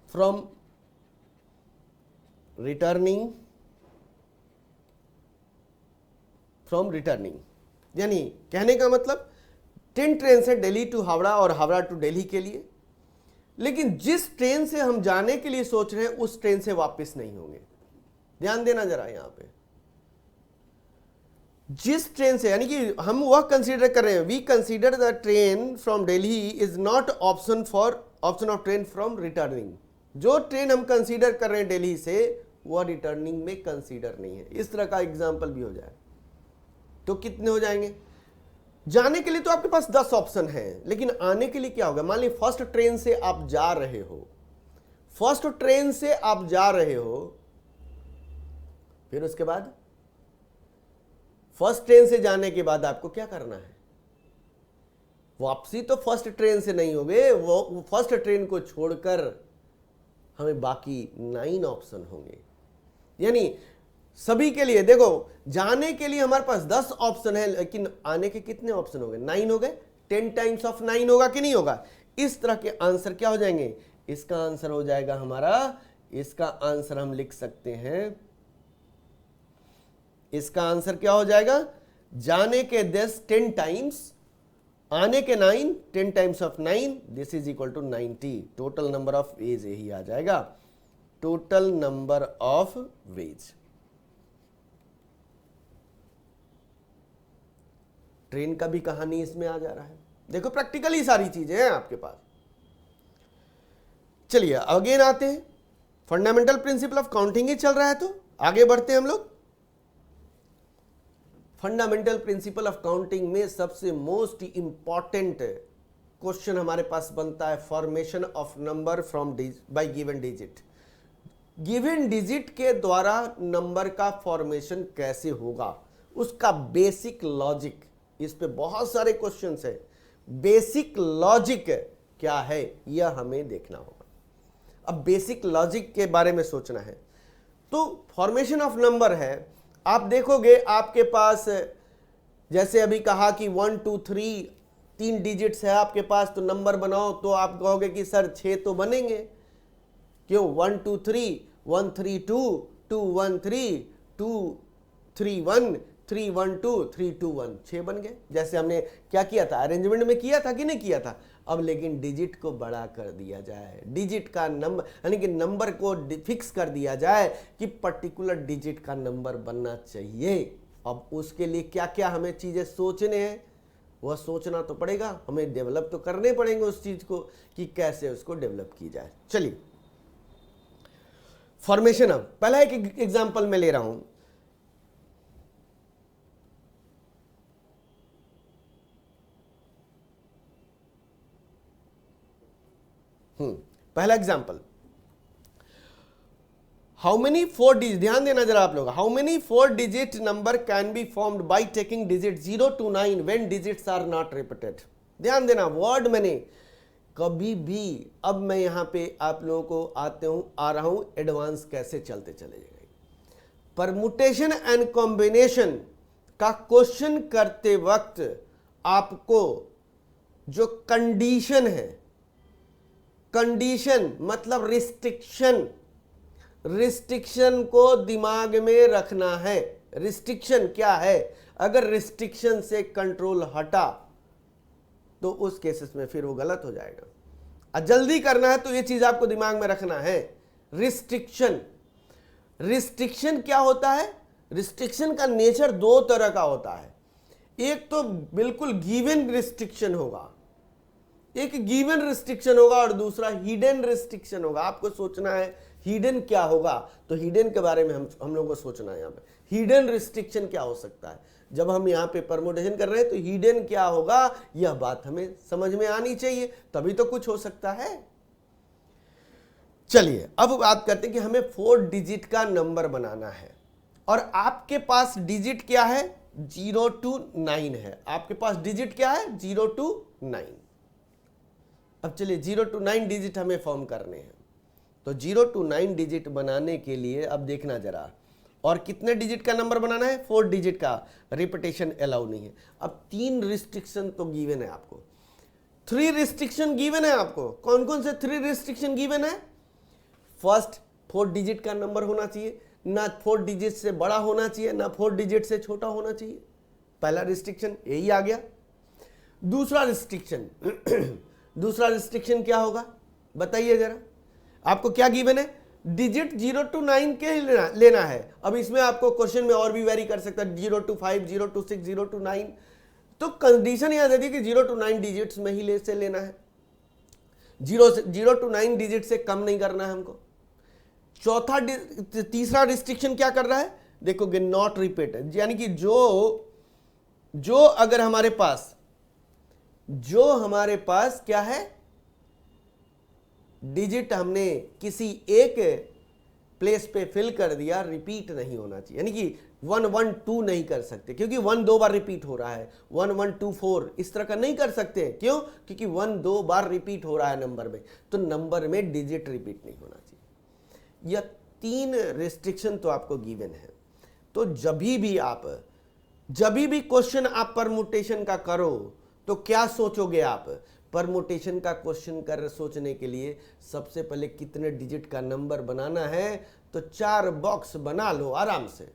from returning यानी कहने का मतलब train से Delhi to Howrah और Howrah to Delhi के लिए, लेकिन जिस ट्रेन से हम जाने के लिए सोच रहे हैं उस ट्रेन से वापस नहीं होंगे। ध्यान देना जरा यहां पे, जिस ट्रेन से, यानी कि हम वह कंसीडर कर रहे हैं, we consider the train from Delhi is not option of train from returning. जो ट्रेन हम कंसीडर कर रहे हैं दिल्ली से वह रिटर्निंग में कंसीडर नहीं है। इस तरह का एग्जाम्पल भी हो जाए तो कितने हो जाएंगे? जाने के लिए तो आपके पास 10 ऑप्शन है, लेकिन आने के लिए क्या होगा? मान लीजिए फर्स्ट ट्रेन से आप जा रहे हो, फिर उसके बाद फर्स्ट ट्रेन से जाने के बाद आपको क्या करना है? वापसी तो फर्स्ट ट्रेन से नहीं होगे, वो फर्स्ट ट्रेन को छोड़कर हमें बाकी 9 ऑप्शन होंगे। यानी सभी के लिए देखो, जाने के लिए हमारे पास 10 ऑप्शन है, लेकिन आने के कितने ऑप्शन हो गए? 9 हो गए। 10 टाइम्स ऑफ 9 होगा कि नहीं होगा? इस तरह के आंसर क्या हो जाएंगे? इसका आंसर हो जाएगा हमारा, इसका आंसर हम लिख सकते हैं, इसका आंसर क्या हो जाएगा? जाने के 10 10 टाइम्स, आने के 9 10 times of 9, this is equal to 90। Total number of ways यही आ जाएगा, total number of ways. Train का भी कहानी इसमें आ जा रहा है। देखो प्रैक्टिकली सारी चीजें हैं आपके पास। चलिए अगेन आते हैं, फंडामेंटल प्रिंसिपल ऑफ काउंटिंग ही चल रहा है तो आगे बढ़ते हैं हम लोग। फंडामेंटल प्रिंसिपल ऑफ काउंटिंग में सबसे मोस्ट इंपॉर्टेंट क्वेश्चन हमारे पास बनता है formation of number from by given digit. Given digit के द्वारा नंबर का फॉर्मेशन कैसे होगा, उसका बेसिक लॉजिक, इस पे बहुत सारे क्वेश्चंस है। बेसिक लॉजिक क्या है यह हमें देखना होगा। अब बेसिक लॉजिक के बारे में सोचना है तो फॉर्मेशन ऑफ नंबर है, आप देखोगे आपके पास, जैसे अभी कहा कि 1 2 3 3 डिजिट्स है आपके पास, तो नंबर बनाओ, तो आप कहोगे कि सर 6 तो बनेंगे। क्यों? 1 2 3 1 3 2 2 1 3 2 3 1 3 1 2 3 2 1, 6 बन गए। जैसे हमने क्या किया था, अरेंजमेंट में किया था कि नहीं किया था। अब लेकिन डिजिट को बड़ा कर दिया जाए, डिजिट का नंबर यानी कि नंबर को फिक्स कर दिया जाए कि पर्टिकुलर डिजिट का नंबर बनना चाहिए। अब उसके लिए क्या क्या हमें चीजें सोचने हैं, वह सोचना तो पड़ेगा, हमें डेवलप तो करने पड़ेंगे उस चीज को कि कैसे उसको डेवलप की जाए। चलिए फॉर्मेशन, अब पहला एक एग्जांपल मैं ले रहा हूं। पहला एग्जांपल, हाउ मेनी 4 डिजिट, ध्यान देना जरा आप लोग, how many 4 digit number can be formed by taking digit 0 to 9 when digits are not repeated. ध्यान देना, वर्ड मैंने कभी भी, अब मैं यहां पे आप लोगों को आ रहा हूं एडवांस कैसे चलते चले जाएंगे। परमुटेशन एंड कॉम्बिनेशन का क्वेश्चन करते वक्त आपको जो कंडीशन है, कंडीशन मतलब रिस्ट्रिक्शन को दिमाग में रखना है। रिस्ट्रिक्शन क्या है? अगर रिस्ट्रिक्शन से कंट्रोल हटा तो उस केसेस में फिर वो गलत हो जाएगा। और जल्दी करना है तो ये चीज आपको दिमाग में रखना है। रिस्ट्रिक्शन क्या होता है? रिस्ट्रिक्शन का नेचर 2 तरह का होता है। एक तो बिल्कुल गिवन रिस्ट्रिक्शन होगा, और दूसरा हिडन रिस्ट्रिक्शन होगा। आपको सोचना है हिडन क्या होगा, तो हिडन के बारे में हम लोगों को सोचना है। यहाँ पे हिडन रिस्ट्रिक्शन क्या हो सकता है, जब हम यहाँ पे परमुटेशन कर रहे हैं तो हिडन क्या होगा, यह बात हमें समझ में आनी चाहिए, तभी तो कुछ हो सकता है। चलिए अब बात करते हैं कि हमें 4 डिजिट का नंबर बनाना है और आपके पास डिजिट क्या है, 0 to 9 है। आपके पास डिजिट क्या है, 0 to 9। अब चलिए 0 to 9 डिजिट हमें फॉर्म करने हैं, तो 0 to 9 डिजिट बनाने के लिए अब देखना जरा, और कितने डिजिट का नंबर बनाना है, 4 डिजिट का, रिपीटेशन अलाउ नहीं है। अब 3 रिस्ट्रिक्शन तो गिवन है आपको, 3 रिस्ट्रिक्शन गिवन है आपको। कौन कौन से 3 रिस्ट्रिक्शन गिवन है, फर्स्ट 4 डिजिट का नंबर होना चाहिए, ना 4 डिजिट से बड़ा होना चाहिए ना 4 डिजिट से छोटा होना चाहिए, पहला रिस्ट्रिक्शन यही आ गया। दूसरा रिस्ट्रिक्शन क्या होगा बताइए जरा, आपको क्या गिवन है, डिजिट 0 to 9 के लेना है। अब इसमें आपको क्वेश्चन में और भी वेरी कर सकता है, 0 to 5, 0 to 6, 0 to 9, तो कंडीशन यहां दे दी कि 0 to 9 डिजिट्स में ही से लेना है, 0 to 9 डिजिट से कम नहीं करना है हमको। तीसरा रिस्ट्रिक्शन क्या कर रहा है, देखोगे नॉट रिपीटेड, यानी कि जो अगर हमारे पास क्या है, डिजिट हमने किसी एक प्लेस पे फिल कर दिया, रिपीट नहीं होना चाहिए, यानी कि 1 1 2 नहीं कर सकते, क्योंकि 1 2 बार रिपीट हो रहा है, 1 1 2 4 इस तरह का नहीं कर सकते। क्यों, क्योंकि 1 2 बार रिपीट हो रहा है नंबर में, तो नंबर में डिजिट रिपीट नहीं होना चाहिए। यह 3 रिस्ट्रिक्शन तो आपको गिवन है। तो जब भी क्वेश्चन आप परमुटेशन का करो तो क्या सोचोगे आप, परमुटेशन का क्वेश्चन सोचने के लिए सबसे पहले कितने डिजिट का नंबर बनाना है, तो 4 बॉक्स बना लो आराम से।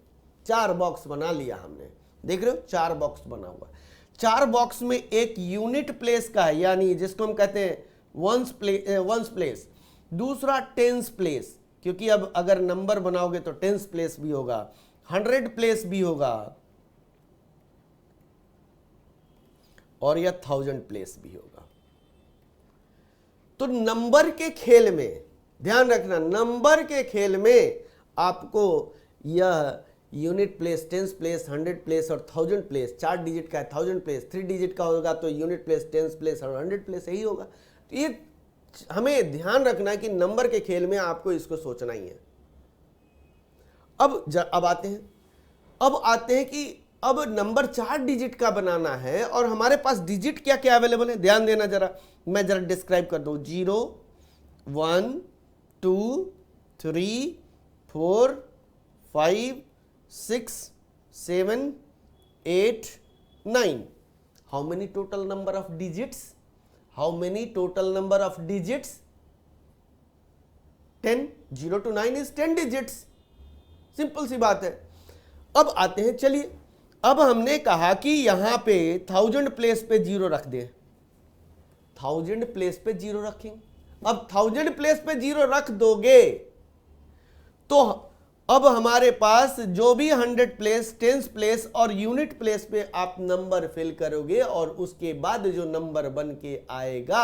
4 बॉक्स बना लिया हमने, देख रहे हो 4 बॉक्स बना हुआ। 4 बॉक्स में एक यूनिट प्लेस का है, यानी जिसको हम कहते हैं वंस प्लेस, दूसरा टेंस प्लेस, क्योंकि अब अगर नंबर बनाओगे तो टेंस प्लेस भी होगा, 100 प्लेस भी होगा, और यह 1000 प्लेस भी होगा। तो नंबर के खेल में ध्यान रखना, नंबर के खेल में आपको यह unit place, tens place, 100 place और 1000 प्लेस, 4 डिजिट का है 1000 प्लेस, 3 डिजिट का होगा तो यूनिट प्लेस, टेंस प्लेस और 100 प्लेस यही होगा। तो ये हमें ध्यान रखना है कि नंबर के खेल में आपको इसको सोचना ही है। अब आते हैं कि अब नंबर 4 डिजिट का बनाना है और हमारे पास डिजिट क्या क्या अवेलेबल है, ध्यान देना जरा, मैं जरा डिस्क्राइब कर दूं। 0 1 2 3 4 5 6 7 8 9। How many total number of digits, 10। 0 to 9 is 10 digits, simple सी बात है। अब आते हैं, चलिए अब हमने कहा कि यहां पे 1000 प्लेस पे 0 रख दे, 1000 प्लेस पे 0 रखेंगे। अब 1000 प्लेस पे 0 रख दोगे तो अब हमारे पास जो भी 100 प्लेस, टेंस प्लेस और यूनिट प्लेस पे आप नंबर फिल करोगे और उसके बाद जो नंबर बन के आएगा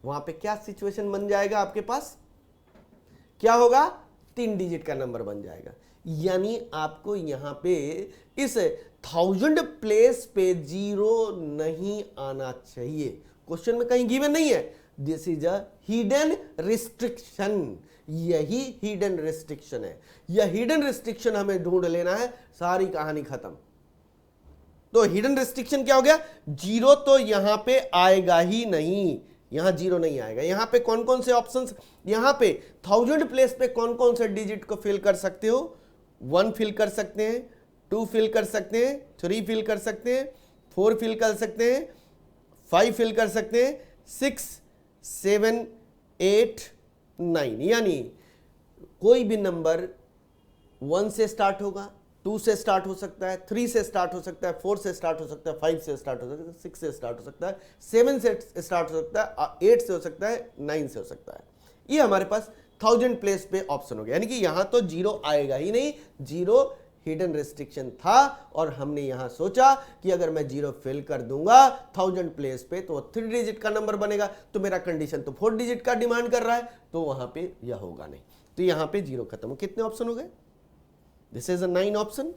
वहां पे क्या सिचुएशन बन जाएगा, आपके पास क्या होगा, 3 डिजिट का नंबर बन जाएगा। यानी आपको यहां पे इस 1000 प्लेस पे 0 नहीं आना चाहिए, क्वेश्चन में कहीं गिवन नहीं है। This is a hidden restriction, यही हिडन रिस्ट्रिक्शन है। यह हिडन रिस्ट्रिक्शन हमें ढूंढ लेना है, सारी कहानी खत्म। तो हिडन रिस्ट्रिक्शन क्या हो गया, 0 तो यहां पे आएगा ही नहीं, यहां 0 नहीं आएगा। यहां पे कौन कौन से ऑप्शंस, यहां पे 1000 प्लेस पे कौन कौन से डिजिट को फिल कर सकते हो, 1 फिल कर सकते हैं, 2 फिल कर सकते हैं, 3 फिल कर सकते हैं, 4 फिल कर सकते हैं, 5 फिल कर सकते हैं, 6 7 8 9। यानी कोई भी नंबर 1 से स्टार्ट होगा, 2 से स्टार्ट हो सकता है, 3 से स्टार्ट हो सकता है, 4 से स्टार्ट हो सकता है, 5 से स्टार्ट हो सकता है, 6 से स्टार्ट हो सकता है, 7 से स्टार्ट हो सकता है, 8 से हो सकता है, 9 से हो सकता है। ये हमारे पास 1000 प्लेस पे ऑप्शन हो गया, यानी कि यहां तो 0 आएगा ही नहीं, 0 हिडन रेस्ट्रिक्शन था और हमने यहां सोचा कि अगर मैं 0 फिल कर दूंगा 1000 प्लेस पे तो 3 डिजिट का नंबर बनेगा, तो मेरा कंडीशन तो 4 डिजिट का डिमांड कर रहा है, तो वहां पे यह होगा नहीं, तो यहां पे 0 खत्म। कितने ऑप्शन हो गए? This is a 9 option.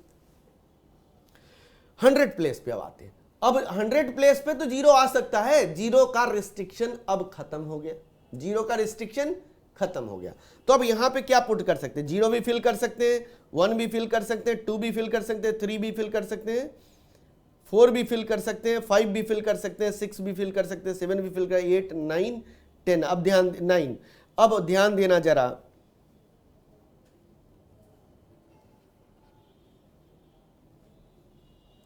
100 place पे अब आते हैं। अब 100 प्लेस पे तो 0 आ सकता है, 0 का रिस्ट्रिक्शन अब खत्म हो गया, 0 का रिस्ट्रिक्शन खत्म हो गया। तो अब यहां पे क्या पुट कर सकते हैं? 0 भी फिल कर सकते हैं, 1 भी फिल कर सकते हैं, 2 भी फिल कर सकते हैं, 3 भी फिल कर सकते हैं, 4 भी फिल कर सकते हैं, 5 भी फिल कर सकते हैं, 6 भी फिल कर सकते हैं, 7 भी फिल कर, 8 9 10। अब ध्यान 9, अब ध्यान देना जरा,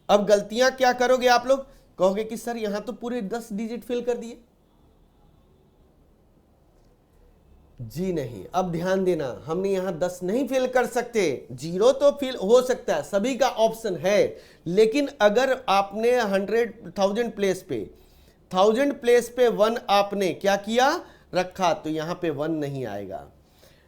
अब गलतियां क्या करोगे आप लोग? कहोगे कि सर यहां तो पूरे 10 डिजिट फिल कर दिए। जी नहीं, अब ध्यान देना, हमने यहां 10 नहीं फिल कर सकते, 0 तो फिल हो सकता है, सभी का ऑप्शन है, लेकिन अगर आपने 1000 प्लेस पे 1000 प्लेस पे 1 आपने क्या किया? रखा, तो यहां पे 1 नहीं आएगा।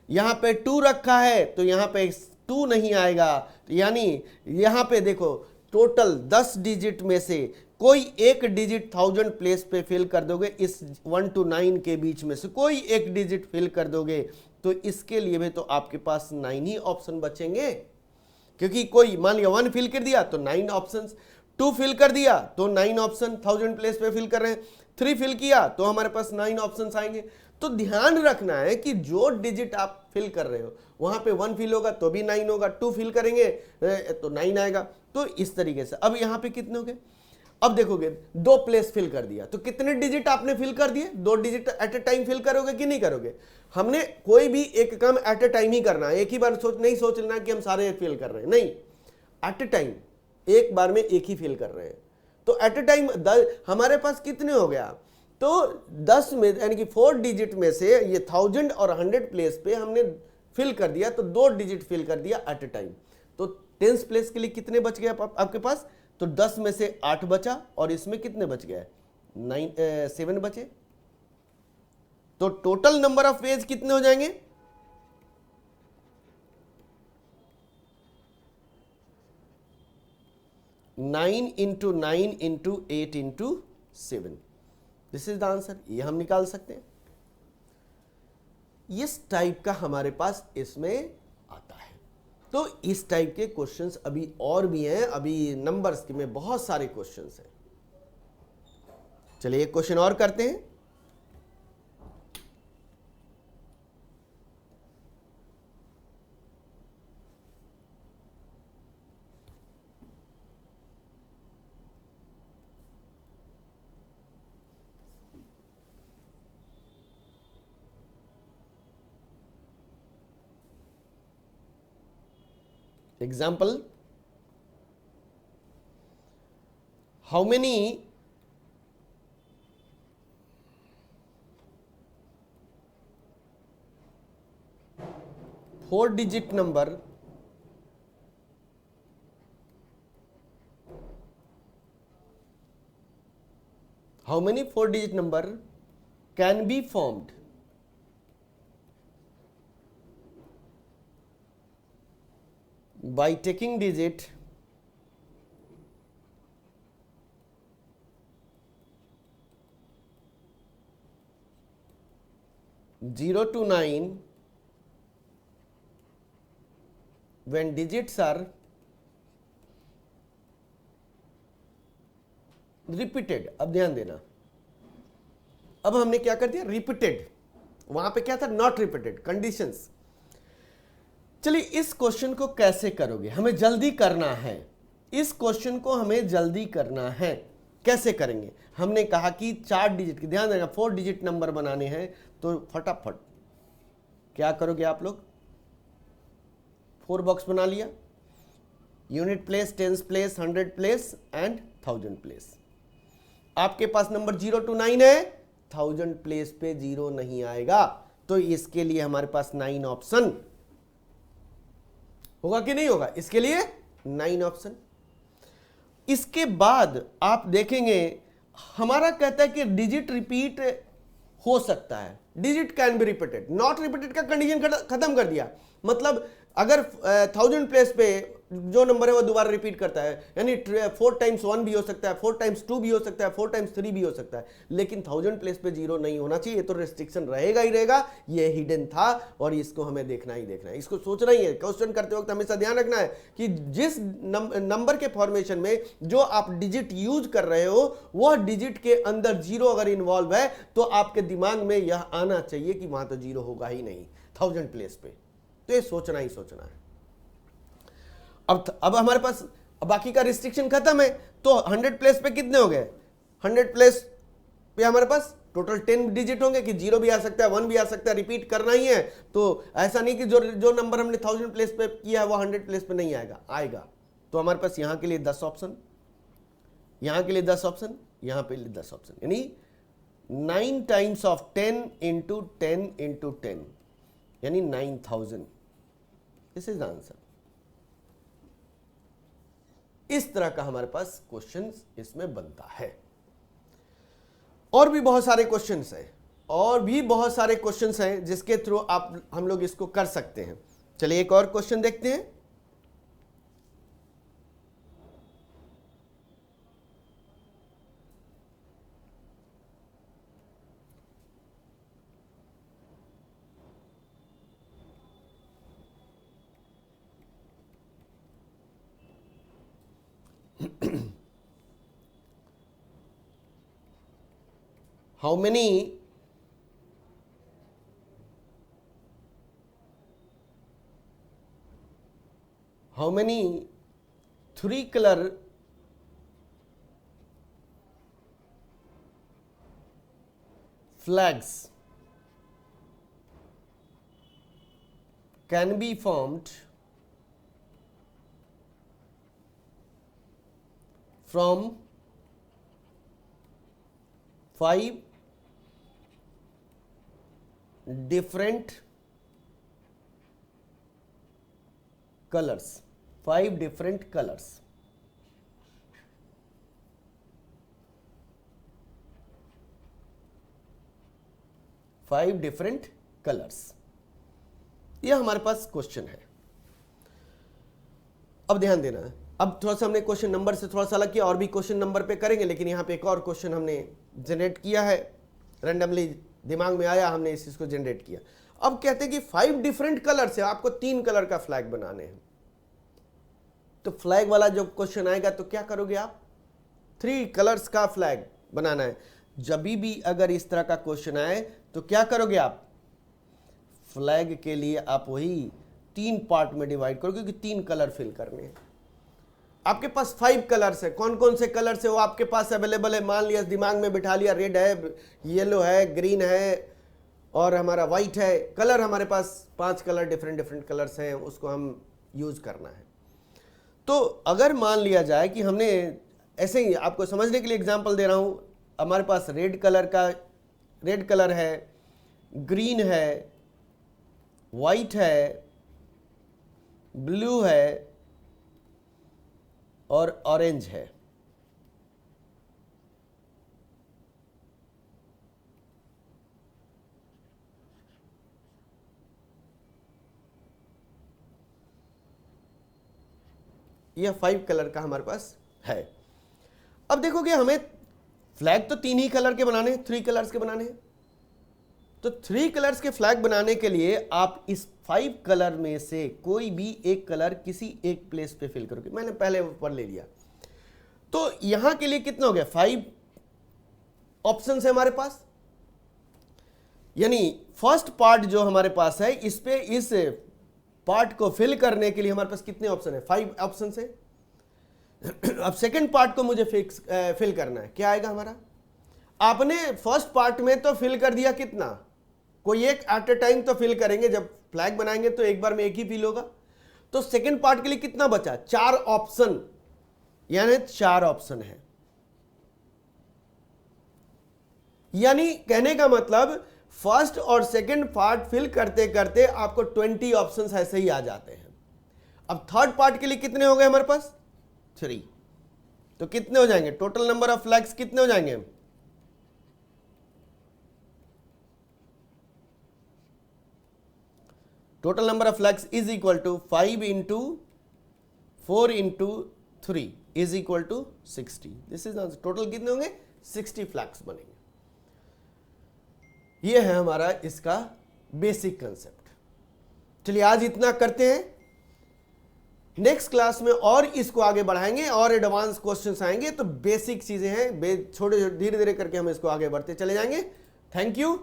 यहां पे 2 रखा है तो यहां पे 2 नहीं आएगा। तो यानी यहां पे देखो, टोटल 10 डिजिट में से कोई एक डिजिट 1000 प्लेस पे फिल कर दोगे, इस 1 to 9 के बीच में से कोई एक डिजिट फिल कर दोगे, तो इसके लिए भी तो आपके पास 9 ही ऑप्शन बचेंगे, क्योंकि कोई मान लिया 1 फिल कर दिया तो 9 ऑप्शंस, 2 फिल कर दिया तो 9 ऑप्शन 1000 प्लेस पे फिल कर रहे हैं, 3 फिल किया तो हमारे पास 9 ऑप्शंस आएंगे। तो ध्यान रखना है कि जो डिजिट आप फिल कर रहे हो वहां पे 1 फिल होगा तो भी 9 होगा, 2 फिल करेंगे तो 9 आएगा। तो इस तरीके से अब यहां पे कितने हो गए? अब देखोगे 2 प्लेस फिल कर दिया तो कितने डिजिट आपने फिल कर दिए? 2 digit at a time fill करोगे कि नहीं करोगे? हमने कोई भी एक काम एट ए टाइम ही करना है, एक ही बार नहीं सोच लेना कि हम सारे फिल कर रहे हैं, नहीं, एट ए टाइम एक बार में एक ही फिल कर रहे हैं। तो एट ए टाइम हमारे पास कितने हो गया? तो 10 में यानी कि 4 डिजिट में से ये 1000 और 100 प्लेस पे हमने फिल कर दिया, तो 2 डिजिट फिल कर दिया एट ए टाइम। तो 10 प्लेस के लिए कितने बच गए आपके पास? तो 10 में से 8 बचा और इसमें कितने बच गए? 7 बचे। तो टोटल नंबर ऑफ पेज कितने हो जाएंगे? 9 into 9 into 8 into 7। This is the answer, ये हम निकाल सकते हैं। इस टाइप का हमारे पास इसमें आता है। तो इस टाइप के क्वेश्चंस अभी और भी हैं, अभी नंबर्स के में बहुत सारे क्वेश्चंस हैं। चलिए एक क्वेश्चन और करते हैं। Example, how many 4-digit number can be formed by taking digit 0 to 9 when digits are repeated। अब ध्यान देना, अब हमने क्या कर दिया? रिपीटेड। वहां पे क्या था? Not repeated conditions. चलिए इस क्वेश्चन को कैसे करोगे? हमें जल्दी करना है, इस क्वेश्चन को हमें जल्दी करना है। कैसे करेंगे? हमने कहा कि 4 डिजिट की, ध्यान देना 4 डिजिट नंबर बनाने हैं, तो फटाफट क्या करोगे आप लोग? 4 बॉक्स बना लिया, unit place, tens place, 100 place and 1000 place. आपके पास नंबर 0 to 9 है, 1000 प्लेस पे 0 नहीं आएगा, तो इसके लिए हमारे पास 9 ऑप्शन होगा कि नहीं होगा? इसके लिए 9 ऑप्शन। इसके बाद आप देखेंगे हमारा कहता है कि डिजिट रिपीट हो सकता है, digit can be repeated. Not repeated का कंडीशन खत्म कर दिया। मतलब अगर 1000 प्लेस पे जो नंबर है वो दोबारा रिपीट करता है, यानी 4 टाइम्स 1 भी हो सकता है, 4 टाइम्स 2 भी हो सकता है, 4 टाइम्स 3 भी हो सकता है, लेकिन 1000 प्लेस पे 0 नहीं होना चाहिए। तो रिस्ट्रिक्शन रहेगा ही रहेगा, ये हिडन था और इसको हमें देखना ही देखना है, इसको सोचना ही है। क्वेश्चन करते वक्त हमेशा ध्यान रखना है कि जिस नंबर के फॉर्मेशन में जो आप डिजिट यूज कर रहे हो वह डिजिट के अंदर 0 अगर इन्वॉल्व है तो आपके दिमाग में यह आना चाहिए कि वहां तो 0 होगा ही नहीं 1000 प्लेस पे। तो ये सोचना ही सोचना है। अब हमारे पास बाकी का रिस्ट्रिक्शन खत्म है, तो 100 प्लेस पे कितने हो गए? 100 प्लेस पे हमारे पास टोटल 10 डिजिट होंगे कि 0 भी आ सकता है, 1 भी आ सकता है, रिपीट करना ही है। तो ऐसा नहीं कि जो नंबर हमने 1000 प्लेस पे किया है वो 100 प्लेस पे नहीं आएगा। तो हमारे पास यहां के लिए 10 ऑप्शन, यहां के लिए 10 ऑप्शन, यहां पे 10 ऑप्शन, यानी 9 टाइम्स ऑफ 10 इंटू 10 इंटू 10 यानी 9000। This is answer. इस तरह का हमारे पास क्वेश्चंस इसमें बनता है। और भी बहुत सारे क्वेश्चंस हैं, और भी बहुत सारे क्वेश्चंस हैं जिसके थ्रू हम लोग इसको कर सकते हैं। चलिए एक और क्वेश्चन देखते हैं। how many three color flags can be formed from 5 different colors, 5 different colors. Five different colours, यह हमारे पास क्वेश्चन है। अब ध्यान देना है, अब थोड़ा सा हमने क्वेश्चन नंबर से थोड़ा सा अलग किया, और भी क्वेश्चन नंबर पे करेंगे, लेकिन यहाँ पे एक और क्वेश्चन हमने जनरेट किया है, रैंडमली दिमाग में आया, हमने इस चीज को जनरेट किया। अब कहते हैं कि 5 डिफरेंट कलर से आपको 3 कलर का फ्लैग बनाने हैं। तो फ्लैग वाला जो क्वेश्चन आएगा तो क्या करोगे आप? 3 कलर्स का फ्लैग बनाना है। जब भी अगर इस तरह का क्वेश्चन आए तो क्या करोगे आप? फ्लैग के लिए आप वही 3 पार्ट में डिवाइड करोगे, क्योंकि 3 कलर फिल करने हैं। आपके पास 5 कलर्स है, कौन कौन से कलर से वो आपके पास अवेलेबल है? मान लिया, दिमाग में बिठा लिया, रेड है, येलो है, ग्रीन है और हमारा व्हाइट है। कलर हमारे पास 5 कलर डिफरेंट डिफरेंट कलर्स हैं, उसको हम यूज करना है। तो अगर मान लिया जाए कि हमने ऐसे ही आपको समझने के लिए एग्जांपल दे रहा हूं, हमारे पास रेड कलर है, ग्रीन है, वाइट है, ब्लू है और ऑरेंज है। यह 5 कलर का हमारे पास है। अब देखोगे हमें फ्लैग तो 3 ही कलर के बनाने हैं, 3 कलर्स के बनाने हैं। तो 3 कलर्स के फ्लैग बनाने के लिए आप इस 5 कलर में से कोई भी एक कलर किसी एक प्लेस पे फिल करोगे। मैंने पहले ऊपर ले लिया, तो यहां के लिए कितना हो गया? 5 ऑप्शन है हमारे पास, यानी फर्स्ट पार्ट जो हमारे पास है, इस पे इस पार्ट को फिल करने के लिए हमारे पास कितने ऑप्शन है? 5 ऑप्शन है। अब सेकंड पार्ट को मुझे फिल करना है, क्या आएगा हमारा? आपने फर्स्ट पार्ट में तो फिल कर दिया, कितना? कोई एक एट ए टाइम तो फिल करेंगे, जब फ्लैग बनाएंगे तो एक बार में एक ही फिल होगा। तो सेकंड पार्ट के लिए कितना बचा? 4 ऑप्शन, यानी 4 ऑप्शन है। यानी कहने का मतलब फर्स्ट और सेकंड पार्ट फिल करते करते आपको 20 ऑप्शंस ऐसे ही आ जाते हैं। अब थर्ड पार्ट के लिए कितने हो गए हमारे पास? 3। तो कितने हो जाएंगे? टोटल नंबर ऑफ फ्लैग्स कितने हो जाएंगे? Total number of flags is equal to 5 into 4 into 3 is equal to 60। This is answer. टोटल कितने होंगे? 60 फ्लैग्स बनेंगे। ये है हमारा इसका बेसिक कंसेप्ट। चलिए आज इतना करते हैं, नेक्स्ट क्लास में और इसको आगे बढ़ाएंगे और एडवांस क्वेश्चंस आएंगे। तो बेसिक चीजें हैं, छोटे धीरे धीरे करके हम इसको आगे बढ़ते चले जाएंगे। Thank you.